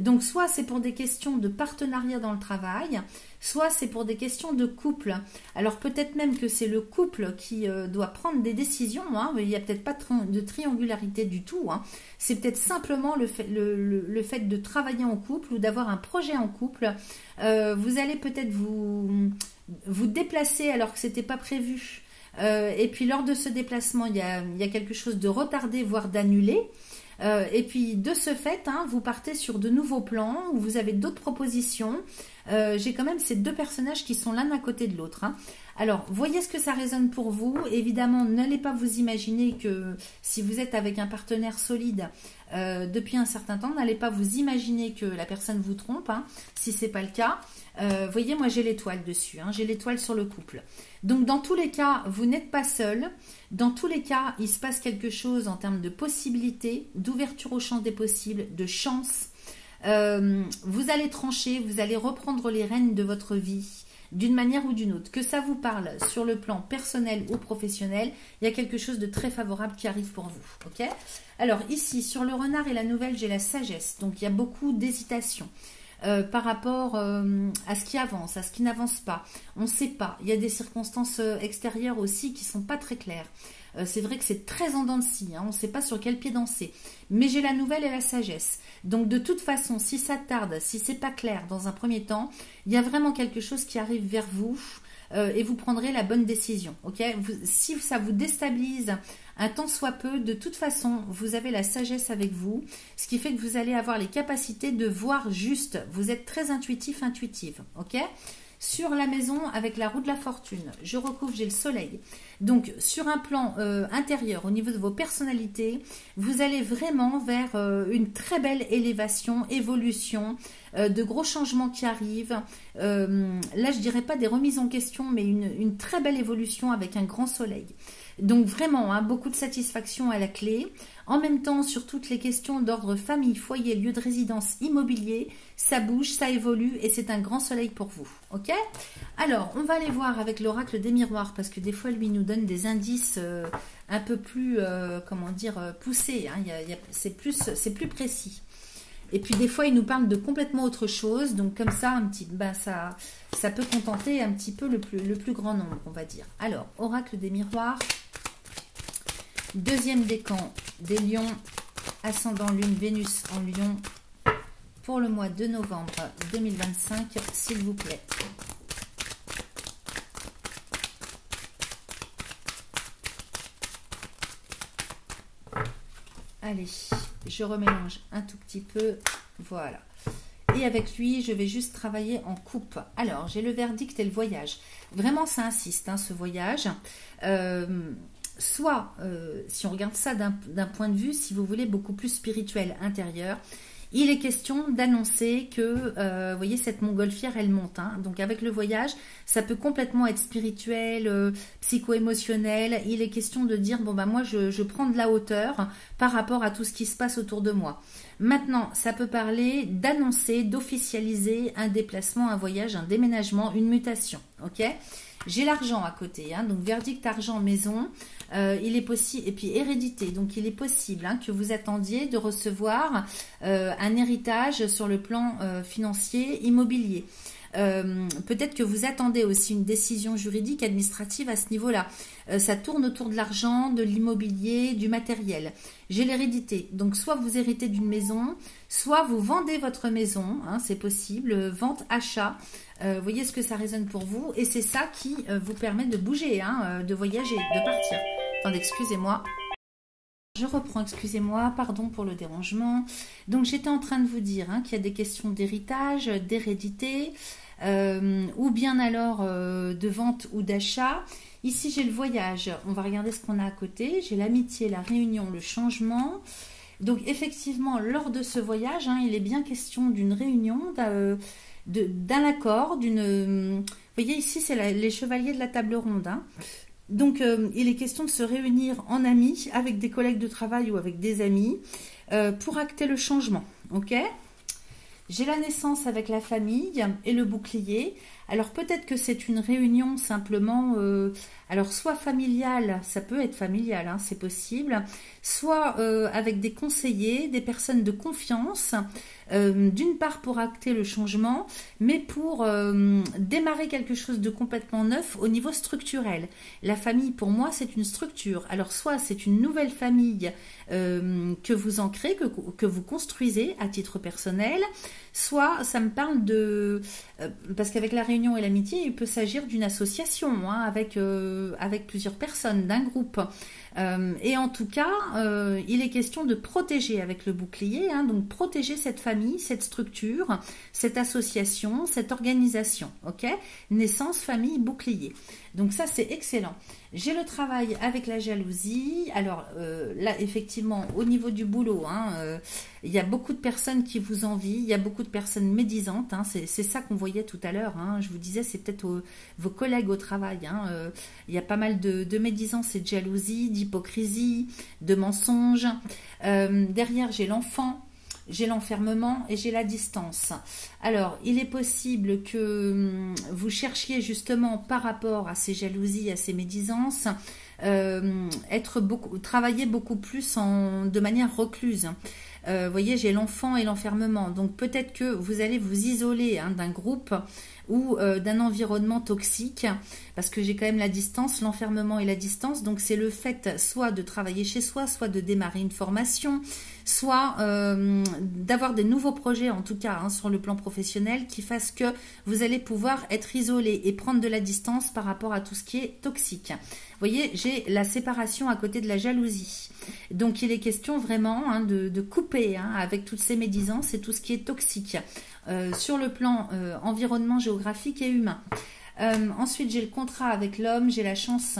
S1: Donc soit c'est pour des questions de partenariat dans le travail, soit c'est pour des questions de couple. Alors peut-être même que c'est le couple qui doit prendre des décisions, hein. Il n'y a peut-être pas de triangularité du tout, hein. C'est peut-être simplement le fait de travailler en couple, ou d'avoir un projet en couple. Vous allez peut-être vous déplacer alors que ce n'était pas prévu. Et puis lors de ce déplacement, il y a quelque chose de retardé, voire d'annulé. Et puis de ce fait, hein, vous partez sur de nouveaux plans, où vous avez d'autres propositions. J'ai quand même ces deux personnages qui sont l'un à côté de l'autre, hein. Alors, voyez ce que ça résonne pour vous. Évidemment, n'allez pas vous imaginer que si vous êtes avec un partenaire solide depuis un certain temps, n'allez pas vous imaginer que la personne vous trompe, hein, si ce n'est pas le cas. Voyez, moi j'ai l'étoile dessus, hein, j'ai l'étoile sur le couple. Donc dans tous les cas, vous n'êtes pas seul. Dans tous les cas, il se passe quelque chose en termes de possibilités, d'ouverture au champ des possibles, de chance. Vous allez trancher, vous allez reprendre les rênes de votre vie, d'une manière ou d'une autre. Que ça vous parle sur le plan personnel ou professionnel, il y a quelque chose de très favorable qui arrive pour vous. Ok ? Alors ici, sur le renard et la nouvelle, j'ai la sagesse. Donc il y a beaucoup d'hésitation. par rapport à ce qui avance, à ce qui n'avance pas. On ne sait pas. Il y a des circonstances extérieures aussi qui sont pas très claires. C'est vrai que c'est très en dents de scie, hein, on ne sait pas sur quel pied danser. Mais j'ai la nouvelle et la sagesse. Donc de toute façon, si ça tarde, si c'est pas clair dans un premier temps, il y a vraiment quelque chose qui arrive vers vous et vous prendrez la bonne décision. Ok, si ça vous déstabilise un tant soit peu, de toute façon, vous avez la sagesse avec vous, ce qui fait que vous allez avoir les capacités de voir juste. Vous êtes très intuitif, intuitive. Ok. Sur la maison, avec la roue de la fortune, je recouvre, j'ai le soleil. Donc, sur un plan intérieur, au niveau de vos personnalités, vous allez vraiment vers une très belle élévation, évolution, de gros changements qui arrivent. Là, je dirais pas des remises en question, mais une très belle évolution avec un grand soleil. Donc vraiment, hein, beaucoup de satisfaction à la clé. En même temps, sur toutes les questions d'ordre famille, foyer, lieu de résidence, immobilier, ça bouge, ça évolue et c'est un grand soleil pour vous. Ok? Alors, on va aller voir avec l'oracle des miroirs parce que des fois, lui nous donne des indices un peu plus, comment dire, poussés. Hein. C'est plus précis. Et puis des fois, il nous parle de complètement autre chose. Donc comme ça, ça peut contenter un petit peu le plus grand nombre, on va dire. Alors, oracle des miroirs. Deuxième décan des lions. Ascendant lune, Vénus en lion. Pour le mois de novembre 2025, s'il vous plaît. Allez, je remélange un tout petit peu. Voilà. Et avec lui, je vais juste travailler en coupe. Alors, j'ai le verdict et le voyage. Vraiment, ça insiste, hein, ce voyage. Soit, si on regarde ça d'un point de vue, si vous voulez, beaucoup plus spirituel, intérieur, il est question d'annoncer que, vous voyez, cette montgolfière, elle monte. Hein. Donc, avec le voyage, ça peut complètement être spirituel, psycho-émotionnel. Il est question de dire, bon, bah, moi, je prends de la hauteur par rapport à tout ce qui se passe autour de moi. Maintenant, ça peut parler d'annoncer, d'officialiser un déplacement, un voyage, un déménagement, une mutation. Ok ? J'ai l'argent à côté, hein, donc verdict argent maison, il est possible, et puis hérédité, donc il est possible hein, que vous attendiez de recevoir un héritage sur le plan financier, immobilier. Peut-être que vous attendez aussi une décision juridique, administrative à ce niveau-là. Ça tourne autour de l'argent, de l'immobilier, du matériel. J'ai l'hérédité, donc soit vous héritez d'une maison, soit vous vendez votre maison, hein, c'est possible, vente, achat. Voyez ce que ça résonne pour vous et c'est ça qui vous permet de bouger, hein, de voyager, de partir. Attendez, excusez-moi. Je reprends, excusez-moi, pardon pour le dérangement. Donc j'étais en train de vous dire hein, qu'il y a des questions d'héritage, d'hérédité, ou bien alors de vente ou d'achat. Ici j'ai le voyage, on va regarder ce qu'on a à côté. J'ai l'amitié, la réunion, le changement. Donc effectivement, lors de ce voyage, hein, il est bien question d'une réunion, d'un accord, vous voyez ici c'est les chevaliers de la table ronde. Hein. Donc il est question de se réunir en amis, avec des collègues de travail ou avec des amis, pour acter le changement. Ok ? J'ai la naissance avec la famille et le bouclier. Alors peut-être que c'est une réunion simplement, alors soit familiale, ça peut être familial, hein, c'est possible, soit avec des conseillers, des personnes de confiance, d'une part pour acter le changement, mais pour démarrer quelque chose de complètement neuf au niveau structurel. La famille pour moi c'est une structure, alors soit c'est une nouvelle famille que vous ancrez, que vous construisez à titre personnel, soit ça me parle de, parce qu'avec la réunion et l'amitié, il peut s'agir d'une association hein, avec plusieurs personnes, d'un groupe. Et en tout cas, il est question de protéger avec le bouclier, hein, donc protéger cette famille, cette structure, cette association, cette organisation. Ok ? Naissance, famille, bouclier. Donc ça, c'est excellent. J'ai le travail avec la jalousie. Alors là, effectivement, au niveau du boulot, hein, il y a beaucoup de personnes qui vous envient, il y a beaucoup de personnes médisantes. Hein, c'est ça qu'on voyait tout à l'heure. Hein, je vous disais, c'est peut-être vos collègues au travail. Hein, il y a pas mal de médisance et de jalousie, d'hypocrisie, de mensonges. Derrière, j'ai l'enfant. J'ai l'enfermement et j'ai la distance. Alors, il est possible que vous cherchiez justement par rapport à ces jalousies, à ces médisances, travailler beaucoup plus de manière recluse. Vous voyez, j'ai l'enfant et l'enfermement. Donc peut-être que vous allez vous isoler hein, d'un groupe ou d'un environnement toxique, parce que j'ai quand même la distance, l'enfermement et la distance. Donc c'est le fait soit de travailler chez soi, soit de démarrer une formation, soit d'avoir des nouveaux projets, en tout cas hein, sur le plan professionnel, qui fassent que vous allez pouvoir être isolé et prendre de la distance par rapport à tout ce qui est toxique. Vous voyez, j'ai la séparation à côté de la jalousie. Donc il est question vraiment hein, de couper hein, avec toutes ces médisances et tout ce qui est toxique sur le plan environnement géographique et humain. Ensuite, j'ai le contrat avec l'homme, j'ai la chance,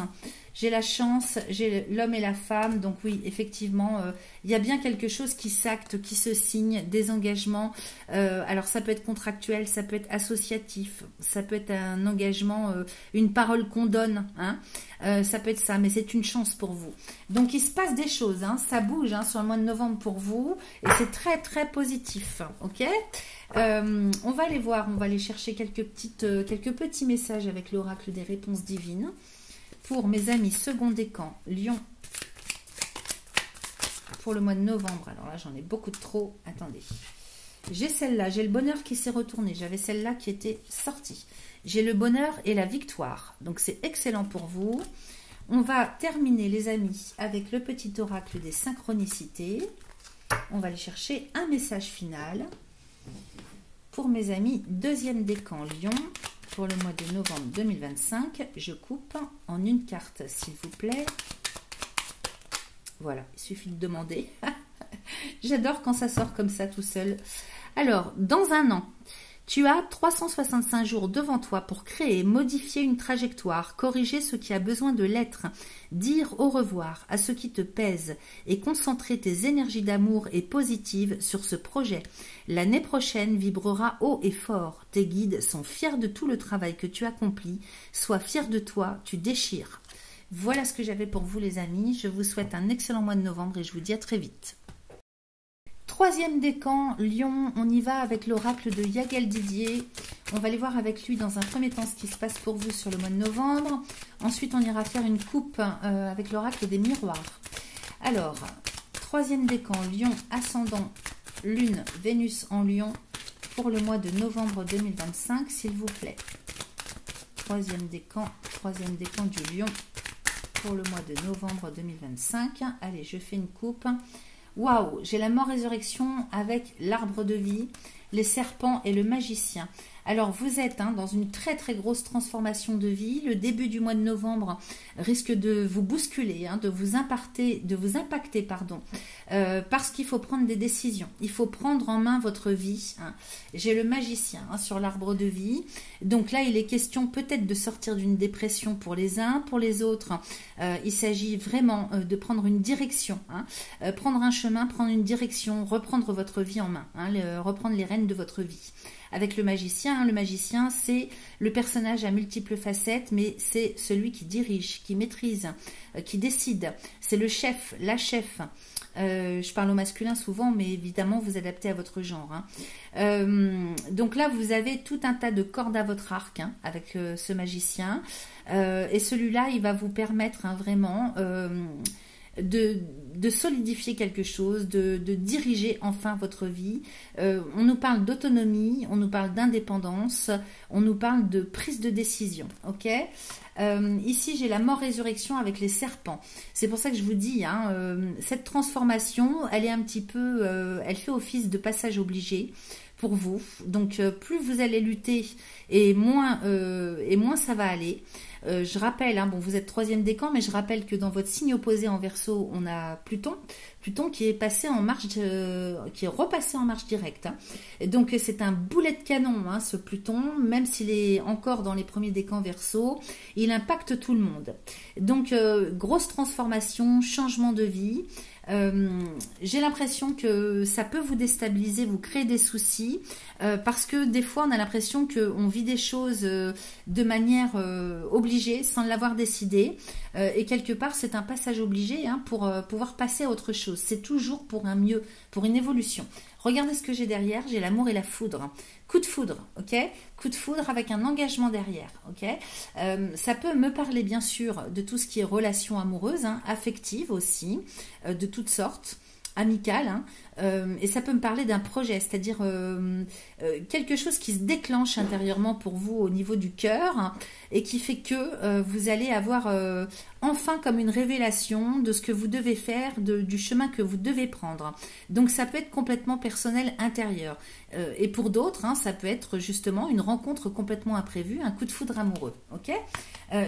S1: j'ai l'homme et la femme. Donc oui, effectivement, il y a bien quelque chose qui s'acte, qui se signe, des engagements. Alors ça peut être contractuel, ça peut être associatif, ça peut être un engagement, une parole qu'on donne. Hein. Ça peut être ça, mais c'est une chance pour vous. Donc il se passe des choses, hein, ça bouge hein, sur le mois de novembre pour vous, et c'est très très positif. Ok. On va aller voir, on va aller chercher quelques petits messages avec l'oracle des réponses divines pour mes amis second décan, Lion, pour le mois de novembre. Alors là, j'en ai beaucoup de trop. Attendez. J'ai celle-là, j'ai le bonheur qui s'est retourné. J'avais celle-là qui était sortie. J'ai le bonheur et la victoire. Donc, c'est excellent pour vous. On va terminer, les amis, avec le petit oracle des synchronicités. On va aller chercher un message final. Pour mes amis, deuxième décan Lion, pour le mois de novembre 2025, je coupe en une carte, s'il vous plaît. Voilà, il suffit de demander. J'adore quand ça sort comme ça tout seul. Alors, dans un an, tu as 365 jours devant toi pour créer, modifier une trajectoire, corriger ce qui a besoin de l'être, dire au revoir à ce qui te pèse et concentrer tes énergies d'amour et positives sur ce projet. L'année prochaine vibrera haut et fort. Tes guides sont fiers de tout le travail que tu accomplis. Sois fier de toi, tu déchires. Voilà ce que j'avais pour vous les amis. Je vous souhaite un excellent mois de novembre et je vous dis à très vite. Troisième décan, Lion, on y va avec l'oracle de Yagel Didier. On va aller voir avec lui dans un premier temps ce qui se passe pour vous sur le mois de novembre. Ensuite, on ira faire une coupe avec l'oracle des miroirs. Alors, troisième décan, Lion, ascendant, Lune, Vénus en Lion pour le mois de novembre 2025, s'il vous plaît. Troisième décan du Lion pour le mois de novembre 2025. Allez, je fais une coupe. Waouh, j'ai la mort-résurrection avec l'arbre de vie, les serpents et le magicien. Alors, vous êtes dans une très très grosse transformation de vie. Le début du mois de novembre risque de vous bousculer, de vous impacter, parce qu'il faut prendre des décisions. Il faut prendre en main votre vie. J'ai le magicien sur l'arbre de vie. Donc là, il est question peut-être de sortir d'une dépression pour les uns, pour les autres. Il s'agit vraiment de prendre une direction, prendre un chemin, prendre une direction, reprendre votre vie en main, reprendre les rênes de votre vie. Avec le magicien, c'est le personnage à multiples facettes, mais c'est celui qui dirige, qui maîtrise, qui décide. C'est le chef, la chef. Je parle au masculin souvent, mais évidemment, vous adaptez à votre genre. Donc là, vous avez tout un tas de cordes à votre arc avec ce magicien. Et celui-là, il va vous permettre vraiment de solidifier quelque chose, de diriger enfin votre vie. On nous parle d'autonomie, on nous parle d'indépendance, on nous parle de prise de décision. Ok. Ici, j'ai la mort-résurrection avec les serpents. C'est pour ça que je vous dis, cette transformation, elle est un petit peu, elle fait office de passage obligé pour vous. Donc, plus vous allez lutter et moins ça va aller. Je rappelle, bon, vous êtes troisième décan, mais je rappelle que dans votre signe opposé en Verseau, on a Pluton qui est passé en marche, qui est repassé en marche directe. Et donc c'est un boulet de canon, ce Pluton, même s'il est encore dans les premiers décans Verseau, il impacte tout le monde. Donc grosse transformation, changement de vie. J'ai l'impression que ça peut vous déstabiliser, vous créer des soucis, parce que des fois on a l'impression qu'on vit des choses de manière obligée, sans l'avoir décidé, et quelque part c'est un passage obligé pour pouvoir passer à autre chose. C'est toujours pour un mieux, pour une évolution. Regardez ce que j'ai derrière, j'ai l'amour et la foudre. Coup de foudre, ok? Coup de foudre avec un engagement derrière, ok? Ça peut me parler bien sûr de tout ce qui est relations amoureuses, affectives aussi, de toutes sortes, amicales, et ça peut me parler d'un projet, c'est-à-dire quelque chose qui se déclenche intérieurement pour vous au niveau du cœur, hein, et qui fait que vous allez avoir enfin comme une révélation de ce que vous devez faire, du chemin que vous devez prendre. Donc ça peut être complètement personnel intérieur. Et pour d'autres, hein, ça peut être justement une rencontre complètement imprévue, un coup de foudre amoureux. Ok,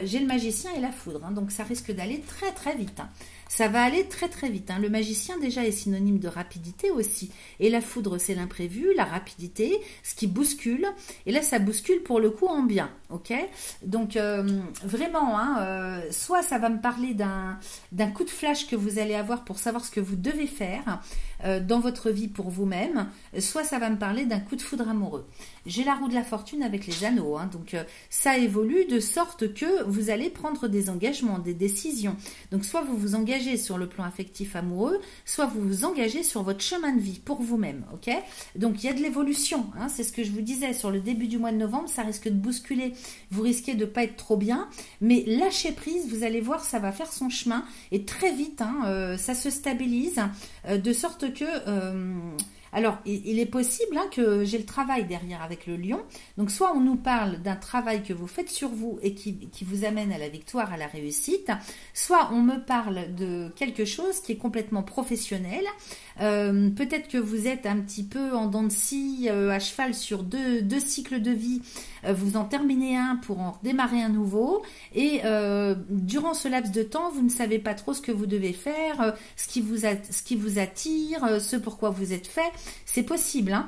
S1: j'ai le magicien et la foudre, hein, donc ça risque d'aller très très vite. Hein. Ça va aller très très vite. Hein. Le magicien déjà est synonyme de rapidité aussi. Et la foudre, c'est l'imprévu, la rapidité, ce qui bouscule. Et là, ça bouscule pour le coup en bien. Ok, donc vraiment, hein, soit ça va me parler d'un coup de flash que vous allez avoir pour savoir ce que vous devez faire dans votre vie pour vous-même, soit ça va me parler d'un coup de foudre amoureux. J'ai la roue de la fortune avec les anneaux, hein, donc ça évolue de sorte que vous allez prendre des engagements, des décisions. Donc soit vous vous engagez sur le plan affectif amoureux, soit vous vous engagez sur votre chemin de vie pour vous-même. Ok, donc il y a de l'évolution, hein, c'est ce que je vous disais sur le début du mois de novembre, ça risque de bousculer, vous risquez de ne pas être trop bien, mais lâchez prise, vous allez voir, ça va faire son chemin et très vite, hein, ça se stabilise de sorte que... alors, il est possible, hein, que j'ai le travail derrière avec le lion. Donc, soit on nous parle d'un travail que vous faites sur vous et qui vous amène à la victoire, à la réussite, soit on me parle de quelque chose qui est complètement professionnel. Peut-être que vous êtes un petit peu en dents de scie, à cheval sur deux cycles de vie. Vous en terminez un pour en redémarrer un nouveau. Et durant ce laps de temps, vous ne savez pas trop ce que vous devez faire, ce qui vous attire, ce pourquoi vous êtes fait. C'est possible, hein.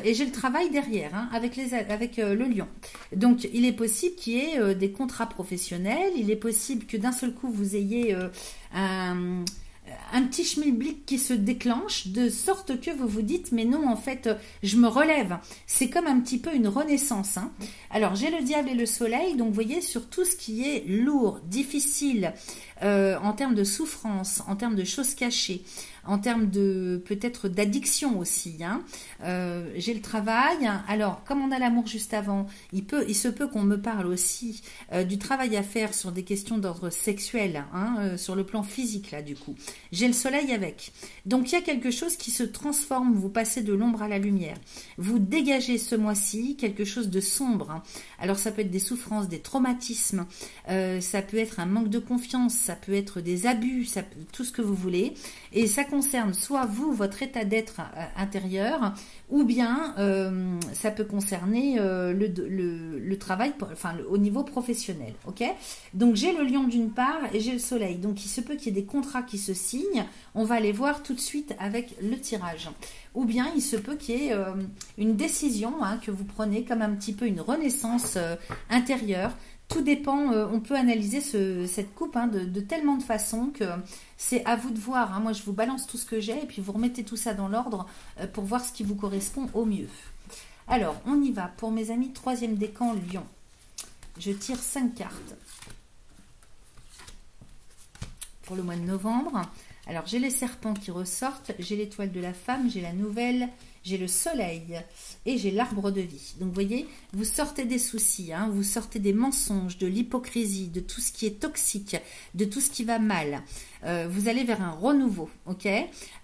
S1: Et j'ai le travail derrière, hein, avec le lion. Donc il est possible qu'il y ait des contrats professionnels, il est possible que d'un seul coup vous ayez un petit schmilblick qui se déclenche de sorte que vous vous dites mais non, en fait je me relève. C'est comme un petit peu une renaissance, hein. Alors j'ai le diable et le soleil, donc vous voyez, sur tout ce qui est lourd, difficile, en termes de souffrance, en termes de choses cachées, en termes de peut-être d'addiction aussi, hein. J'ai le travail. Alors comme on a l'amour juste avant, il se peut qu'on me parle aussi du travail à faire sur des questions d'ordre sexuel, hein, sur le plan physique là du coup. J'ai le soleil avec. Donc il y a quelque chose qui se transforme, vous passez de l'ombre à la lumière. Vous dégagez ce mois-ci quelque chose de sombre, hein. Alors ça peut être des souffrances, des traumatismes, ça peut être un manque de confiance, ça peut être des abus, tout ce que vous voulez. Et ça concerne soit vous, votre état d'être intérieur, ou bien ça peut concerner le travail, enfin au niveau professionnel. Ok, donc j'ai le lion d'une part et j'ai le soleil. Donc il se peut qu'il y ait des contrats qui se signent. On va les voir tout de suite avec le tirage. Ou bien il se peut qu'il y ait une décision, hein, que vous prenez comme un petit peu une renaissance intérieure. Tout dépend, on peut analyser cette coupe, hein, de tellement de façons que c'est à vous de voir, hein. Moi, je vous balance tout ce que j'ai et puis vous remettez tout ça dans l'ordre pour voir ce qui vous correspond au mieux. Alors, on y va. Pour mes amis, troisième décan, lion. Je tire 5 cartes pour le mois de novembre. Alors, j'ai les serpents qui ressortent, j'ai l'étoile de la femme, j'ai la nouvelle, j'ai le soleil et j'ai l'arbre de vie. Donc, vous voyez, vous sortez des soucis, hein, vous sortez des mensonges, de l'hypocrisie, de tout ce qui est toxique, de tout ce qui va mal. Vous allez vers un renouveau, ok.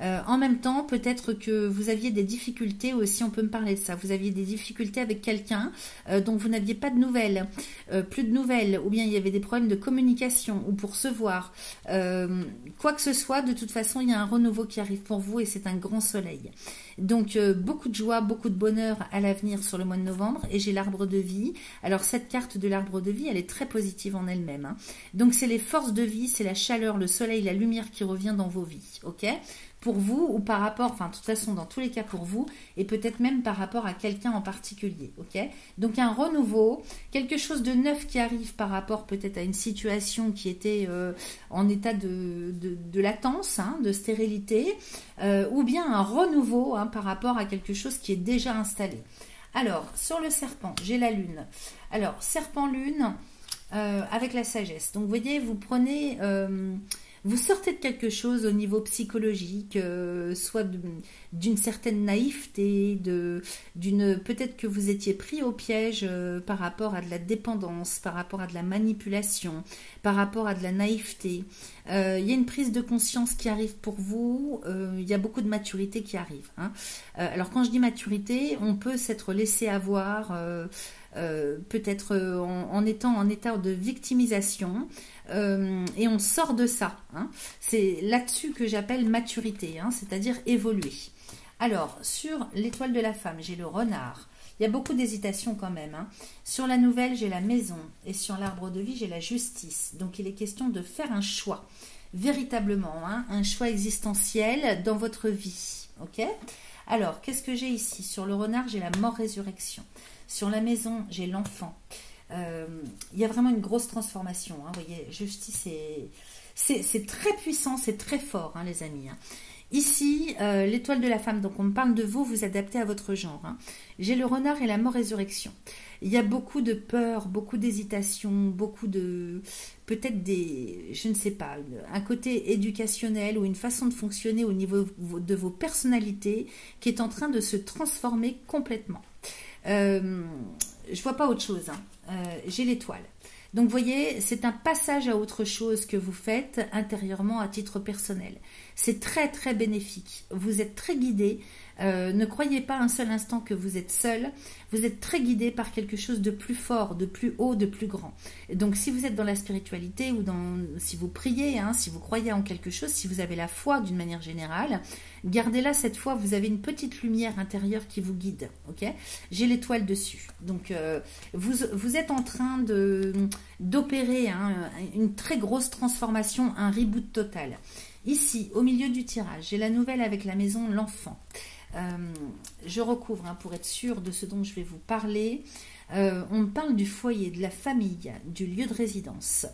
S1: En même temps, peut-être que vous aviez des difficultés aussi, on peut me parler de ça. Vous aviez des difficultés avec quelqu'un dont vous n'aviez pas de nouvelles, plus de nouvelles, ou bien il y avait des problèmes de communication ou pour se voir. Quoi que ce soit, de toute façon, il y a un renouveau qui arrive pour vous et c'est un grand soleil. Donc, beaucoup de joie, beaucoup de bonheur à l'avenir sur le mois de novembre. Et j'ai l'arbre de vie. Alors, cette carte de l'arbre de vie, elle est très positive en elle-même, hein. Donc, c'est les forces de vie, c'est la chaleur, le soleil, la lumière qui revient dans vos vies, ok, pour vous ou par rapport, enfin de toute façon dans tous les cas pour vous et peut-être même par rapport à quelqu'un en particulier, ok. Donc un renouveau, quelque chose de neuf qui arrive par rapport peut-être à une situation qui était en état de latence, hein, de stérilité, ou bien un renouveau, hein, par rapport à quelque chose qui est déjà installé. Alors sur le serpent, j'ai la lune. Alors serpent lune avec la sagesse. Donc vous voyez, vous prenez Vous sortez de quelque chose au niveau psychologique, soit d'une certaine naïveté, peut-être que vous étiez pris au piège par rapport à de la dépendance, par rapport à de la manipulation, par rapport à de la naïveté. Il y a une prise de conscience qui arrive pour vous, il y a beaucoup de maturité qui arrive. Hein. Alors quand je dis maturité, on peut s'être laissé avoir... peut-être en étant en état de victimisation et on sort de ça. Hein. C'est là-dessus que j'appelle maturité, hein, c'est-à-dire évoluer. Alors, sur l'étoile de la femme, j'ai le renard. Il y a beaucoup d'hésitation quand même. Hein. Sur la nouvelle, j'ai la maison et sur l'arbre de vie, j'ai la justice. Donc, il est question de faire un choix, véritablement, hein, un choix existentiel dans votre vie. Ok ? Alors, qu'est-ce que j'ai ici? Sur le renard, j'ai la mort-résurrection. Sur la maison, j'ai l'enfant. Il y a vraiment une grosse transformation. Hein, vous voyez, justice, c'est très puissant, c'est très fort, hein, les amis. Hein. Ici, l'étoile de la femme, donc on me parle de vous, vous adaptez à votre genre. Hein. J'ai le renard et la mort-résurrection. Il y a beaucoup de peur, beaucoup d'hésitation, beaucoup de... peut-être je ne sais pas, un côté éducationnel ou une façon de fonctionner au niveau de vos personnalités qui est en train de se transformer complètement. Je vois pas autre chose. Hein. J'ai l'étoile. Donc, vous voyez, c'est un passage à autre chose que vous faites intérieurement à titre personnel. C'est très, très bénéfique. Vous êtes très guidé. Ne croyez pas un seul instant que vous êtes seul. Vous êtes très guidé par quelque chose de plus fort, de plus haut, de plus grand. Et donc, si vous êtes dans la spiritualité ou si vous priez, hein, si vous croyez en quelque chose, si vous avez la foi d'une manière générale, gardez-la cette fois. Vous avez une petite lumière intérieure qui vous guide. Ok ? J'ai l'étoile dessus. Donc, vous êtes en train d'opérer une très grosse transformation, un reboot total. Ici, au milieu du tirage, j'ai la nouvelle avec la maison, l'enfant. Je recouvre pour être sûr de ce dont je vais vous parler. On me parle du foyer, de la famille, du lieu de résidence.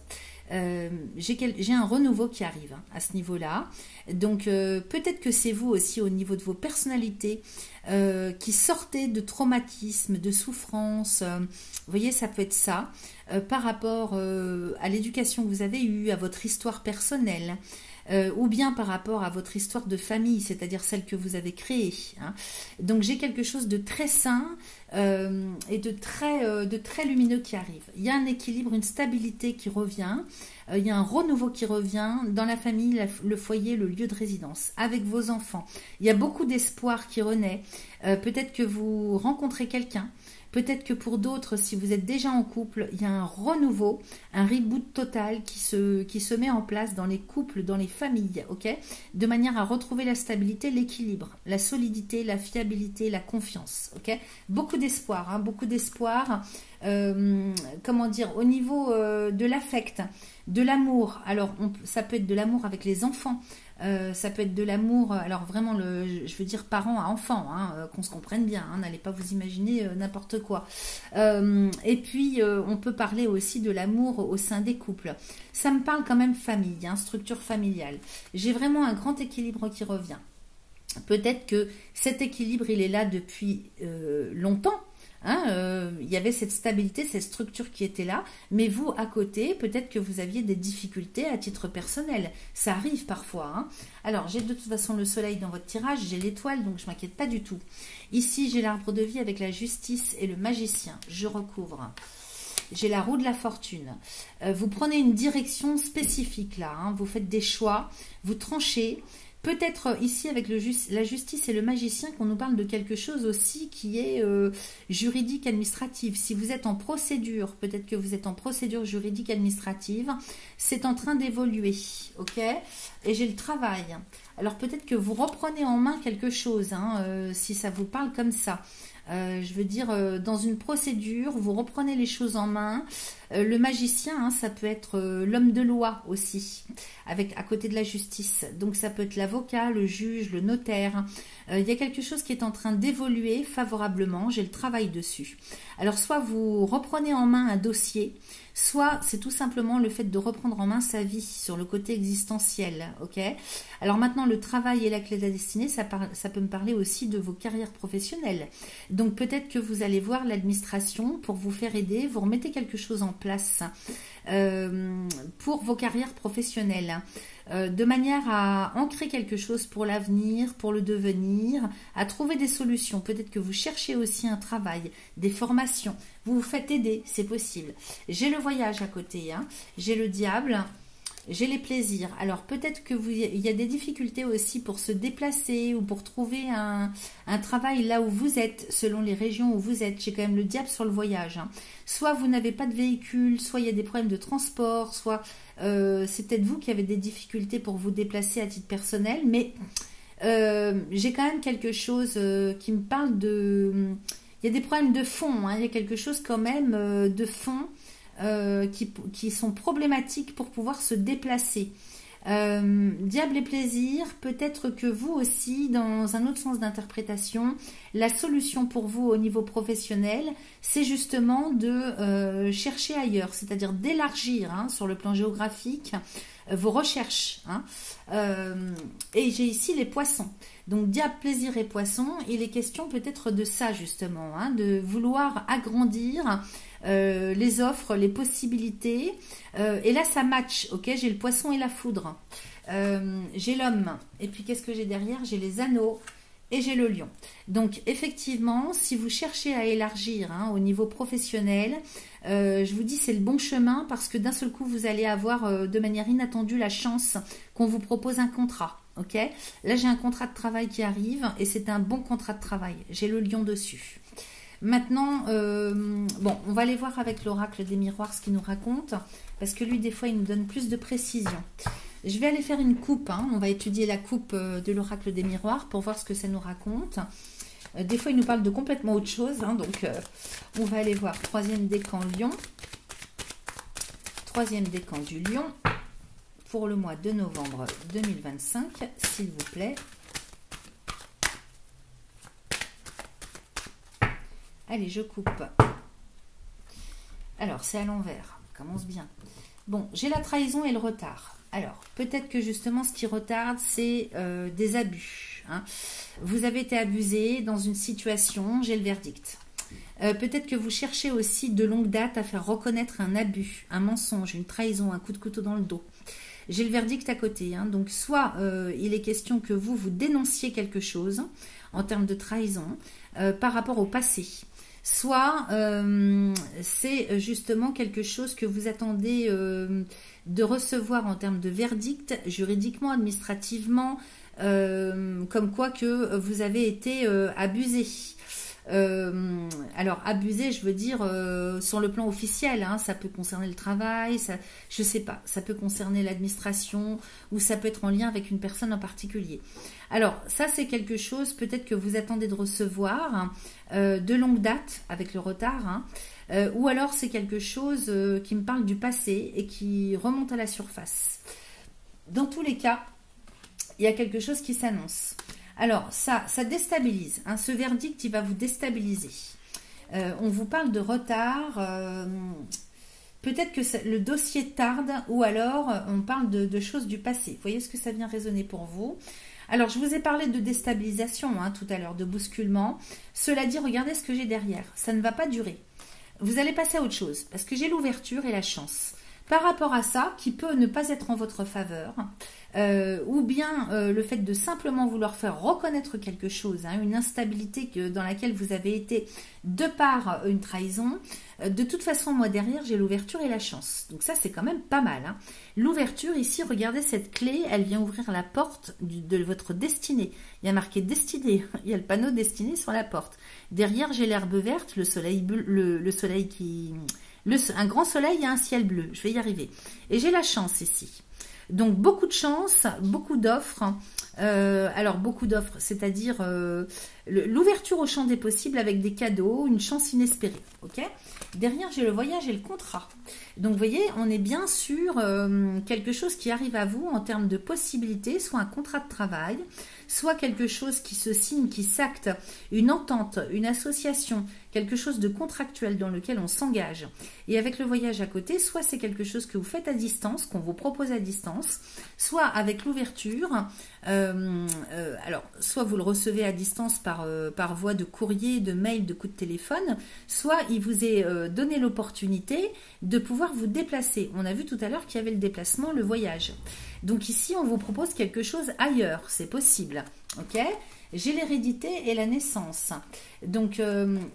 S1: J'ai un renouveau qui arrive à ce niveau-là. Donc, peut-être que c'est vous aussi au niveau de vos personnalités qui sortez de traumatisme, de souffrance. Vous voyez, ça peut être ça par rapport à l'éducation que vous avez eue, à votre histoire personnelle. Ou bien par rapport à votre histoire de famille, c'est-à-dire celle que vous avez créée. Hein. Donc j'ai quelque chose de très sain et de très lumineux qui arrive. Il y a un équilibre, une stabilité qui revient, il y a un renouveau qui revient dans la famille, le foyer, le lieu de résidence, avec vos enfants. Il y a beaucoup d'espoir qui renaît. Peut-être que vous rencontrez quelqu'un. Peut-être que pour d'autres, si vous êtes déjà en couple, il y a un renouveau, un reboot total qui se met en place dans les couples, dans les familles, ok ? De manière à retrouver la stabilité, l'équilibre, la solidité, la fiabilité, la confiance, ok ? Beaucoup d'espoir, beaucoup d'espoir, comment dire, au niveau de l'affect, de l'amour. Alors, ça peut être de l'amour avec les enfants, ça peut être de l'amour, alors vraiment, je veux dire parent à enfant, qu'on se comprenne bien, n'allez pas vous imaginer n'importe quoi. Et puis, on peut parler aussi de l'amour au sein des couples. Ça me parle quand même famille, structure familiale. J'ai vraiment un grand équilibre qui revient. Peut-être que cet équilibre, il est là depuis longtemps. Il y avait cette stabilité, cette structure qui était là, mais vous à côté, peut-être que vous aviez des difficultés à titre personnel, ça arrive parfois. Alors j'ai de toute façon le soleil dans votre tirage, j'ai l'étoile, donc je m'inquiète pas du tout. Ici j'ai l'arbre de vie avec la justice et le magicien, je recouvre. J'ai la roue de la fortune. Vous prenez une direction spécifique là, vous faites des choix, vous tranchez. Peut-être ici avec la justice et le magicien qu'on nous parle de quelque chose aussi qui est juridique administrative. Si vous êtes en procédure, peut-être que vous êtes en procédure juridique administrative, c'est en train d'évoluer, ok ? Et j'ai le travail. Alors peut-être que vous reprenez en main quelque chose, si ça vous parle comme ça. Je veux dire, dans une procédure, vous reprenez les choses en main. Le magicien, ça peut être l'homme de loi aussi, à côté de la justice. Donc ça peut être l'avocat, le juge, le notaire. Il y a quelque chose qui est en train d'évoluer favorablement. J'ai le travail dessus. Alors soit vous reprenez en main un dossier, soit c'est tout simplement le fait de reprendre en main sa vie sur le côté existentiel, ok? Alors maintenant, le travail et la clé de la destinée, ça peut me parler aussi de vos carrières professionnelles. Donc peut-être que vous allez voir l'administration pour vous faire aider, vous remettez quelque chose en place pour vos carrières professionnelles. De manière à ancrer quelque chose pour l'avenir, pour le devenir, à trouver des solutions. Peut-être que vous cherchez aussi un travail, des formations. Vous vous faites aider, c'est possible. J'ai le voyage à côté, hein. J'ai le diable, j'ai les plaisirs. Alors peut-être que il y a des difficultés aussi pour se déplacer ou pour trouver un travail là où vous êtes, selon les régions où vous êtes. J'ai quand même le diable sur le voyage, hein. Soit vous n'avez pas de véhicule, soit il y a des problèmes de transport, soit c'est peut-être vous qui avez des difficultés pour vous déplacer à titre personnel, mais j'ai quand même quelque chose qui me parle de... Il y a des problèmes de fond, hein. Il y a quelque chose quand même de fond qui sont problématiques pour pouvoir se déplacer. Diable et plaisir, peut-être que vous aussi, dans un autre sens d'interprétation, la solution pour vous au niveau professionnel, c'est justement de chercher ailleurs, c'est-à-dire d'élargir, hein, sur le plan géographique vos recherches, hein. Et j'ai ici les poissons. Donc diable, plaisir et poisson, il est question peut-être de ça justement, hein, de vouloir agrandir les offres, les possibilités. Et là ça match, ok, j'ai le poisson et la foudre. J'ai l'homme, et puis qu'est-ce que j'ai derrière? J'ai les anneaux et j'ai le lion. Donc effectivement, si vous cherchez à élargir, hein, au niveau professionnel, je vous dis c'est le bon chemin, parce que d'un seul coup vous allez avoir de manière inattendue la chance qu'on vous propose un contrat. Ok, là j'ai un contrat de travail qui arrive et c'est un bon contrat de travail. J'ai le lion dessus. Maintenant, bon, on va aller voir avec l'oracle des miroirs ce qu'il nous raconte, parce que lui des fois il nous donne plus de précision. Je vais aller faire une coupe, hein. On va étudier la coupe de l'oracle des miroirs pour voir ce que ça nous raconte. Des fois il nous parle de complètement autre chose, hein, donc on va aller voir troisième décan lion. Troisième décan du lion. Pour le mois de novembre 2025, s'il vous plaît. Allez, je coupe. Alors, c'est à l'envers. On commence bien. Bon, j'ai la trahison et le retard. Alors, peut-être que justement, ce qui retarde, c'est des abus, hein. Vous avez été abusé dans une situation, j'ai le verdict. Peut-être que vous cherchez aussi de longue date à faire reconnaître un abus, un mensonge, une trahison, un coup de couteau dans le dos. J'ai le verdict à côté, hein. Donc soit il est question que vous dénonciez quelque chose en termes de trahison par rapport au passé, soit c'est justement quelque chose que vous attendez de recevoir en termes de verdict, juridiquement, administrativement, comme quoi que vous avez été abusé. Alors abusé, je veux dire sur le plan officiel, hein, ça peut concerner le travail, ça, je sais pas, ça peut concerner l'administration, ou ça peut être en lien avec une personne en particulier. Alors ça c'est quelque chose peut-être que vous attendez de recevoir de longue date avec le retard, hein, ou alors c'est quelque chose qui me parle du passé et qui remonte à la surface. Dans tous les cas, il y a quelque chose qui s'annonce. Alors, ça déstabilise, hein. Ce verdict, il va vous déstabiliser. On vous parle de retard. Peut-être que le dossier tarde, ou alors on parle de choses du passé. Vous voyez ce que ça vient résonner pour vous? Alors, je vous ai parlé de déstabilisation, hein, tout à l'heure, de bousculement. Cela dit, regardez ce que j'ai derrière. Ça ne va pas durer. Vous allez passer à autre chose, parce que j'ai l'ouverture et la chance. Par rapport à ça, qui peut ne pas être en votre faveur, ou bien le fait de simplement vouloir faire reconnaître quelque chose, hein, une instabilité dans laquelle vous avez été de par une trahison. De toute façon, moi derrière, j'ai l'ouverture et la chance. Donc ça, c'est quand même pas mal, hein. L'ouverture, ici, regardez cette clé, elle vient ouvrir la porte de votre destinée. Il y a marqué destinée, il y a le panneau destinée sur la porte. Derrière, j'ai l'herbe verte, le soleil bleu, le soleil qui... un grand soleil et un ciel bleu, je vais y arriver. Et j'ai la chance ici. Donc beaucoup de chance, beaucoup d'offres. Alors beaucoup d'offres, c'est-à-dire l'ouverture au champ des possibles avec des cadeaux, une chance inespérée. Ok. Derrière, j'ai le voyage et le contrat. Donc vous voyez, on est bien sur quelque chose qui arrive à vous en termes de possibilités, soit un contrat de travail, soit quelque chose qui se signe, qui s'acte, une entente, une association, quelque chose de contractuel dans lequel on s'engage. Et avec le voyage à côté, soit c'est quelque chose que vous faites à distance, qu'on vous propose à distance, soit avec l'ouverture, alors soit vous le recevez à distance par voie de courrier, de mail, de coup de téléphone, soit il vous est donné l'opportunité de pouvoir vous déplacer. On a vu tout à l'heure qu'il y avait le déplacement, le voyage. Donc ici, on vous propose quelque chose ailleurs, c'est possible. Ok ? J'ai l'hérédité et la naissance. Donc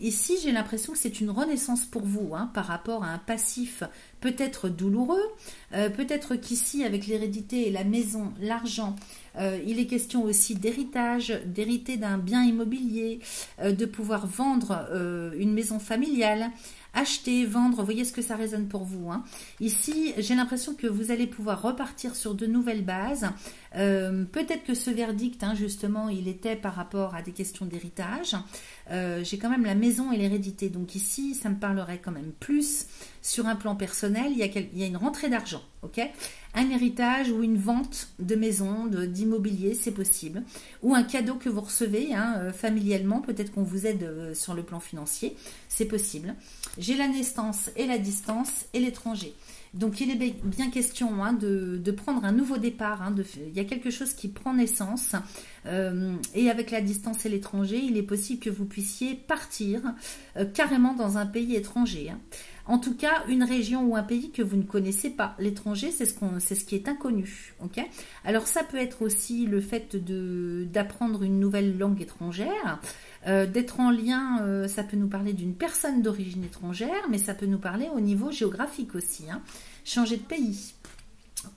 S1: ici, j'ai l'impression que c'est une renaissance pour vous, hein, par rapport à un passif peut-être douloureux. Peut-être qu'ici, avec l'hérédité et la maison, l'argent, il est question aussi d'héritage, d'hériter d'un bien immobilier, de pouvoir vendre une maison familiale, acheter, vendre, voyez ce que ça résonne pour vous. Hein. Ici, j'ai l'impression que vous allez pouvoir repartir sur de nouvelles bases. Peut-être que ce verdict, hein, justement, il était par rapport à des questions d'héritage. J'ai quand même la maison et l'hérédité. Donc ici, ça me parlerait quand même plus sur un plan personnel. Il y a une rentrée d'argent, ok ? Un héritage ou une vente de maison, d'immobilier, c'est possible. Ou un cadeau que vous recevez hein, familialement, peut-être qu'on vous aide sur le plan financier, c'est possible. J'ai la naissance et la distance et l'étranger. Donc il est bien question hein, de prendre un nouveau départ. Hein, il y a quelque chose qui prend naissance. Et avec la distance et l'étranger, il est possible que vous puissiez partir carrément dans un pays étranger. Hein. En tout cas, une région ou un pays que vous ne connaissez pas. L'étranger, c'est ce qui est inconnu. Okay ? Alors ça peut être aussi le fait d'apprendre une nouvelle langue étrangère, d'être en lien, ça peut nous parler d'une personne d'origine étrangère, mais ça peut nous parler au niveau géographique aussi. Hein. Changer de pays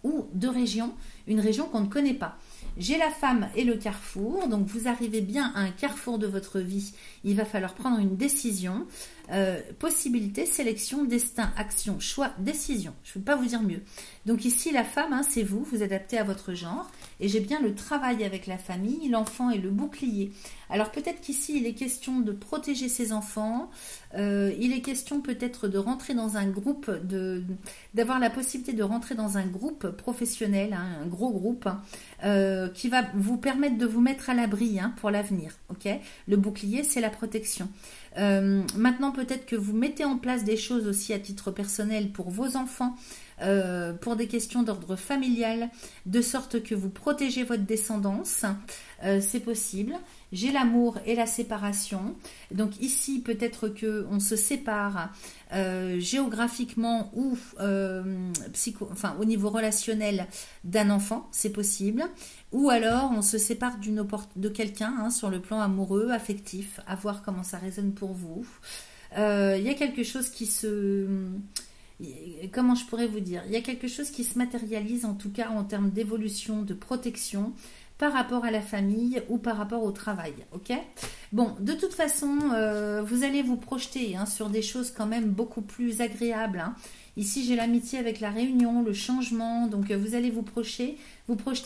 S1: ou de région, une région qu'on ne connaît pas. J'ai la femme et le carrefour, donc vous arrivez bien à un carrefour de votre vie, il va falloir prendre une décision, possibilité, sélection, destin, action, choix, décision, je ne peux pas vous dire mieux. Donc ici la femme, hein, c'est vous, vous adaptez à votre genre, et j'ai bien le travail avec la famille, l'enfant et le bouclier. Alors peut-être qu'ici il est question de protéger ses enfants, il est question peut-être de rentrer dans un groupe, d'avoir la possibilité de rentrer dans un groupe professionnel, hein, un gros groupe, qui va vous permettre de vous mettre à l'abri hein, pour l'avenir. Okay ? Le bouclier, c'est la protection. Maintenant, peut-être que vous mettez en place des choses aussi à titre personnel pour vos enfants, pour des questions d'ordre familial, de sorte que vous protégez votre descendance. C'est possible. J'ai l'amour et la séparation. Donc ici, peut-être qu'on se sépare géographiquement ou au niveau relationnel d'un enfant, c'est possible. Ou alors, on se sépare de quelqu'un hein, sur le plan amoureux, affectif, à voir comment ça résonne pour vous. Il y a quelque chose qui se... Comment je pourrais vous dire ? Il y a quelque chose qui se matérialise, en tout cas en termes d'évolution, de protection, par rapport à la famille ou par rapport au travail, ok ? Bon, de toute façon, vous allez vous projeter hein, sur des choses quand même beaucoup plus agréables. Hein. Ici, j'ai l'amitié avec la réunion, le changement, donc vous allez vous projeter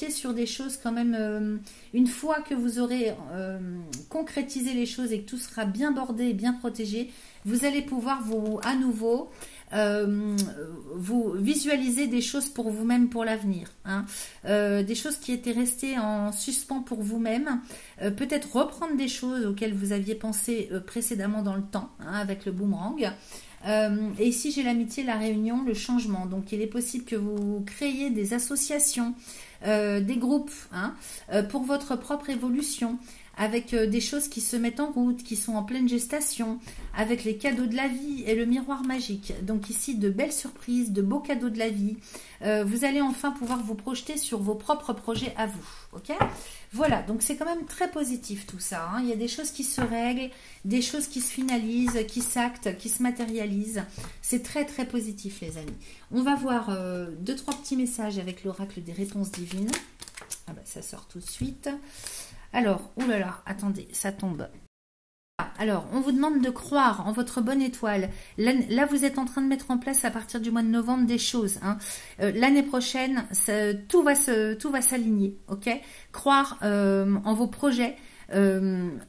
S1: sur des choses quand même, une fois que vous aurez concrétisé les choses et que tout sera bien bordé et bien protégé, vous allez pouvoir à nouveau vous visualiser des choses pour vous-même pour l'avenir, hein. Des choses qui étaient restées en suspens pour vous-même, peut-être reprendre des choses auxquelles vous aviez pensé précédemment dans le temps, hein, avec le boomerang. Et ici j'ai l'amitié, la réunion, le changement. Donc il est possible que vous créiez des associations, des groupes hein, pour votre propre évolution, avec des choses qui se mettent en route, qui sont en pleine gestation, avec les cadeaux de la vie et le miroir magique. Donc ici, de belles surprises, de beaux cadeaux de la vie. Vous allez enfin pouvoir vous projeter sur vos propres projets à vous. Ok ? Voilà, donc c'est quand même très positif tout ça. Hein. Il y a des choses qui se règlent, des choses qui se finalisent, qui s'actent, qui se matérialisent. C'est très très positif les amis. On va voir 2-3 petits messages avec l'oracle des réponses divines. Ah bah, ça sort tout de suite. Alors, oulala, attendez, ça tombe. Alors, on vous demande de croire en votre bonne étoile. Là, vous êtes en train de mettre en place à partir du mois de novembre des choses. Hein. L'année prochaine, tout va s'aligner. Ok ? Croire en vos projets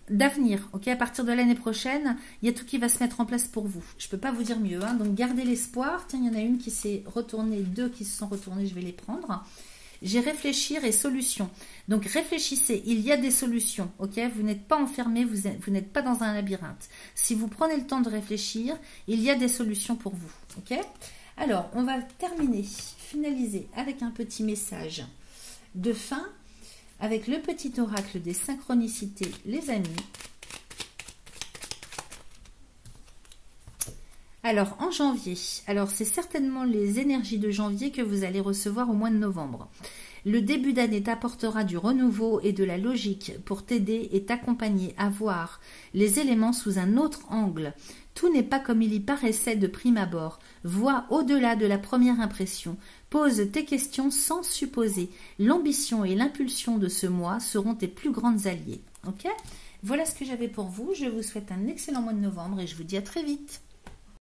S1: d'avenir. Ok ? À partir de l'année prochaine, il y a tout qui va se mettre en place pour vous. Je ne peux pas vous dire mieux. Hein. Donc, gardez l'espoir. Tiens, il y en a une qui s'est retournée, 2 qui se sont retournées. Je vais les prendre. J'ai réfléchir et solution. Donc réfléchissez, il y a des solutions, ok? Vous n'êtes pas enfermé, vous n'êtes pas dans un labyrinthe. Si vous prenez le temps de réfléchir, il y a des solutions pour vous, ok? Alors, on va finaliser avec un petit message de fin, avec le petit oracle des synchronicités, les amis. Alors, en janvier, c'est certainement les énergies de janvier que vous allez recevoir au mois de novembre. Le début d'année t'apportera du renouveau et de la logique pour t'aider et t'accompagner à voir les éléments sous un autre angle. Tout n'est pas comme il y paraissait de prime abord. Vois au-delà de la première impression. Pose tes questions sans supposer. L'ambition et l'impulsion de ce mois seront tes plus grandes alliées. Ok ? Voilà ce que j'avais pour vous. Je vous souhaite un excellent mois de novembre et je vous dis à très vite.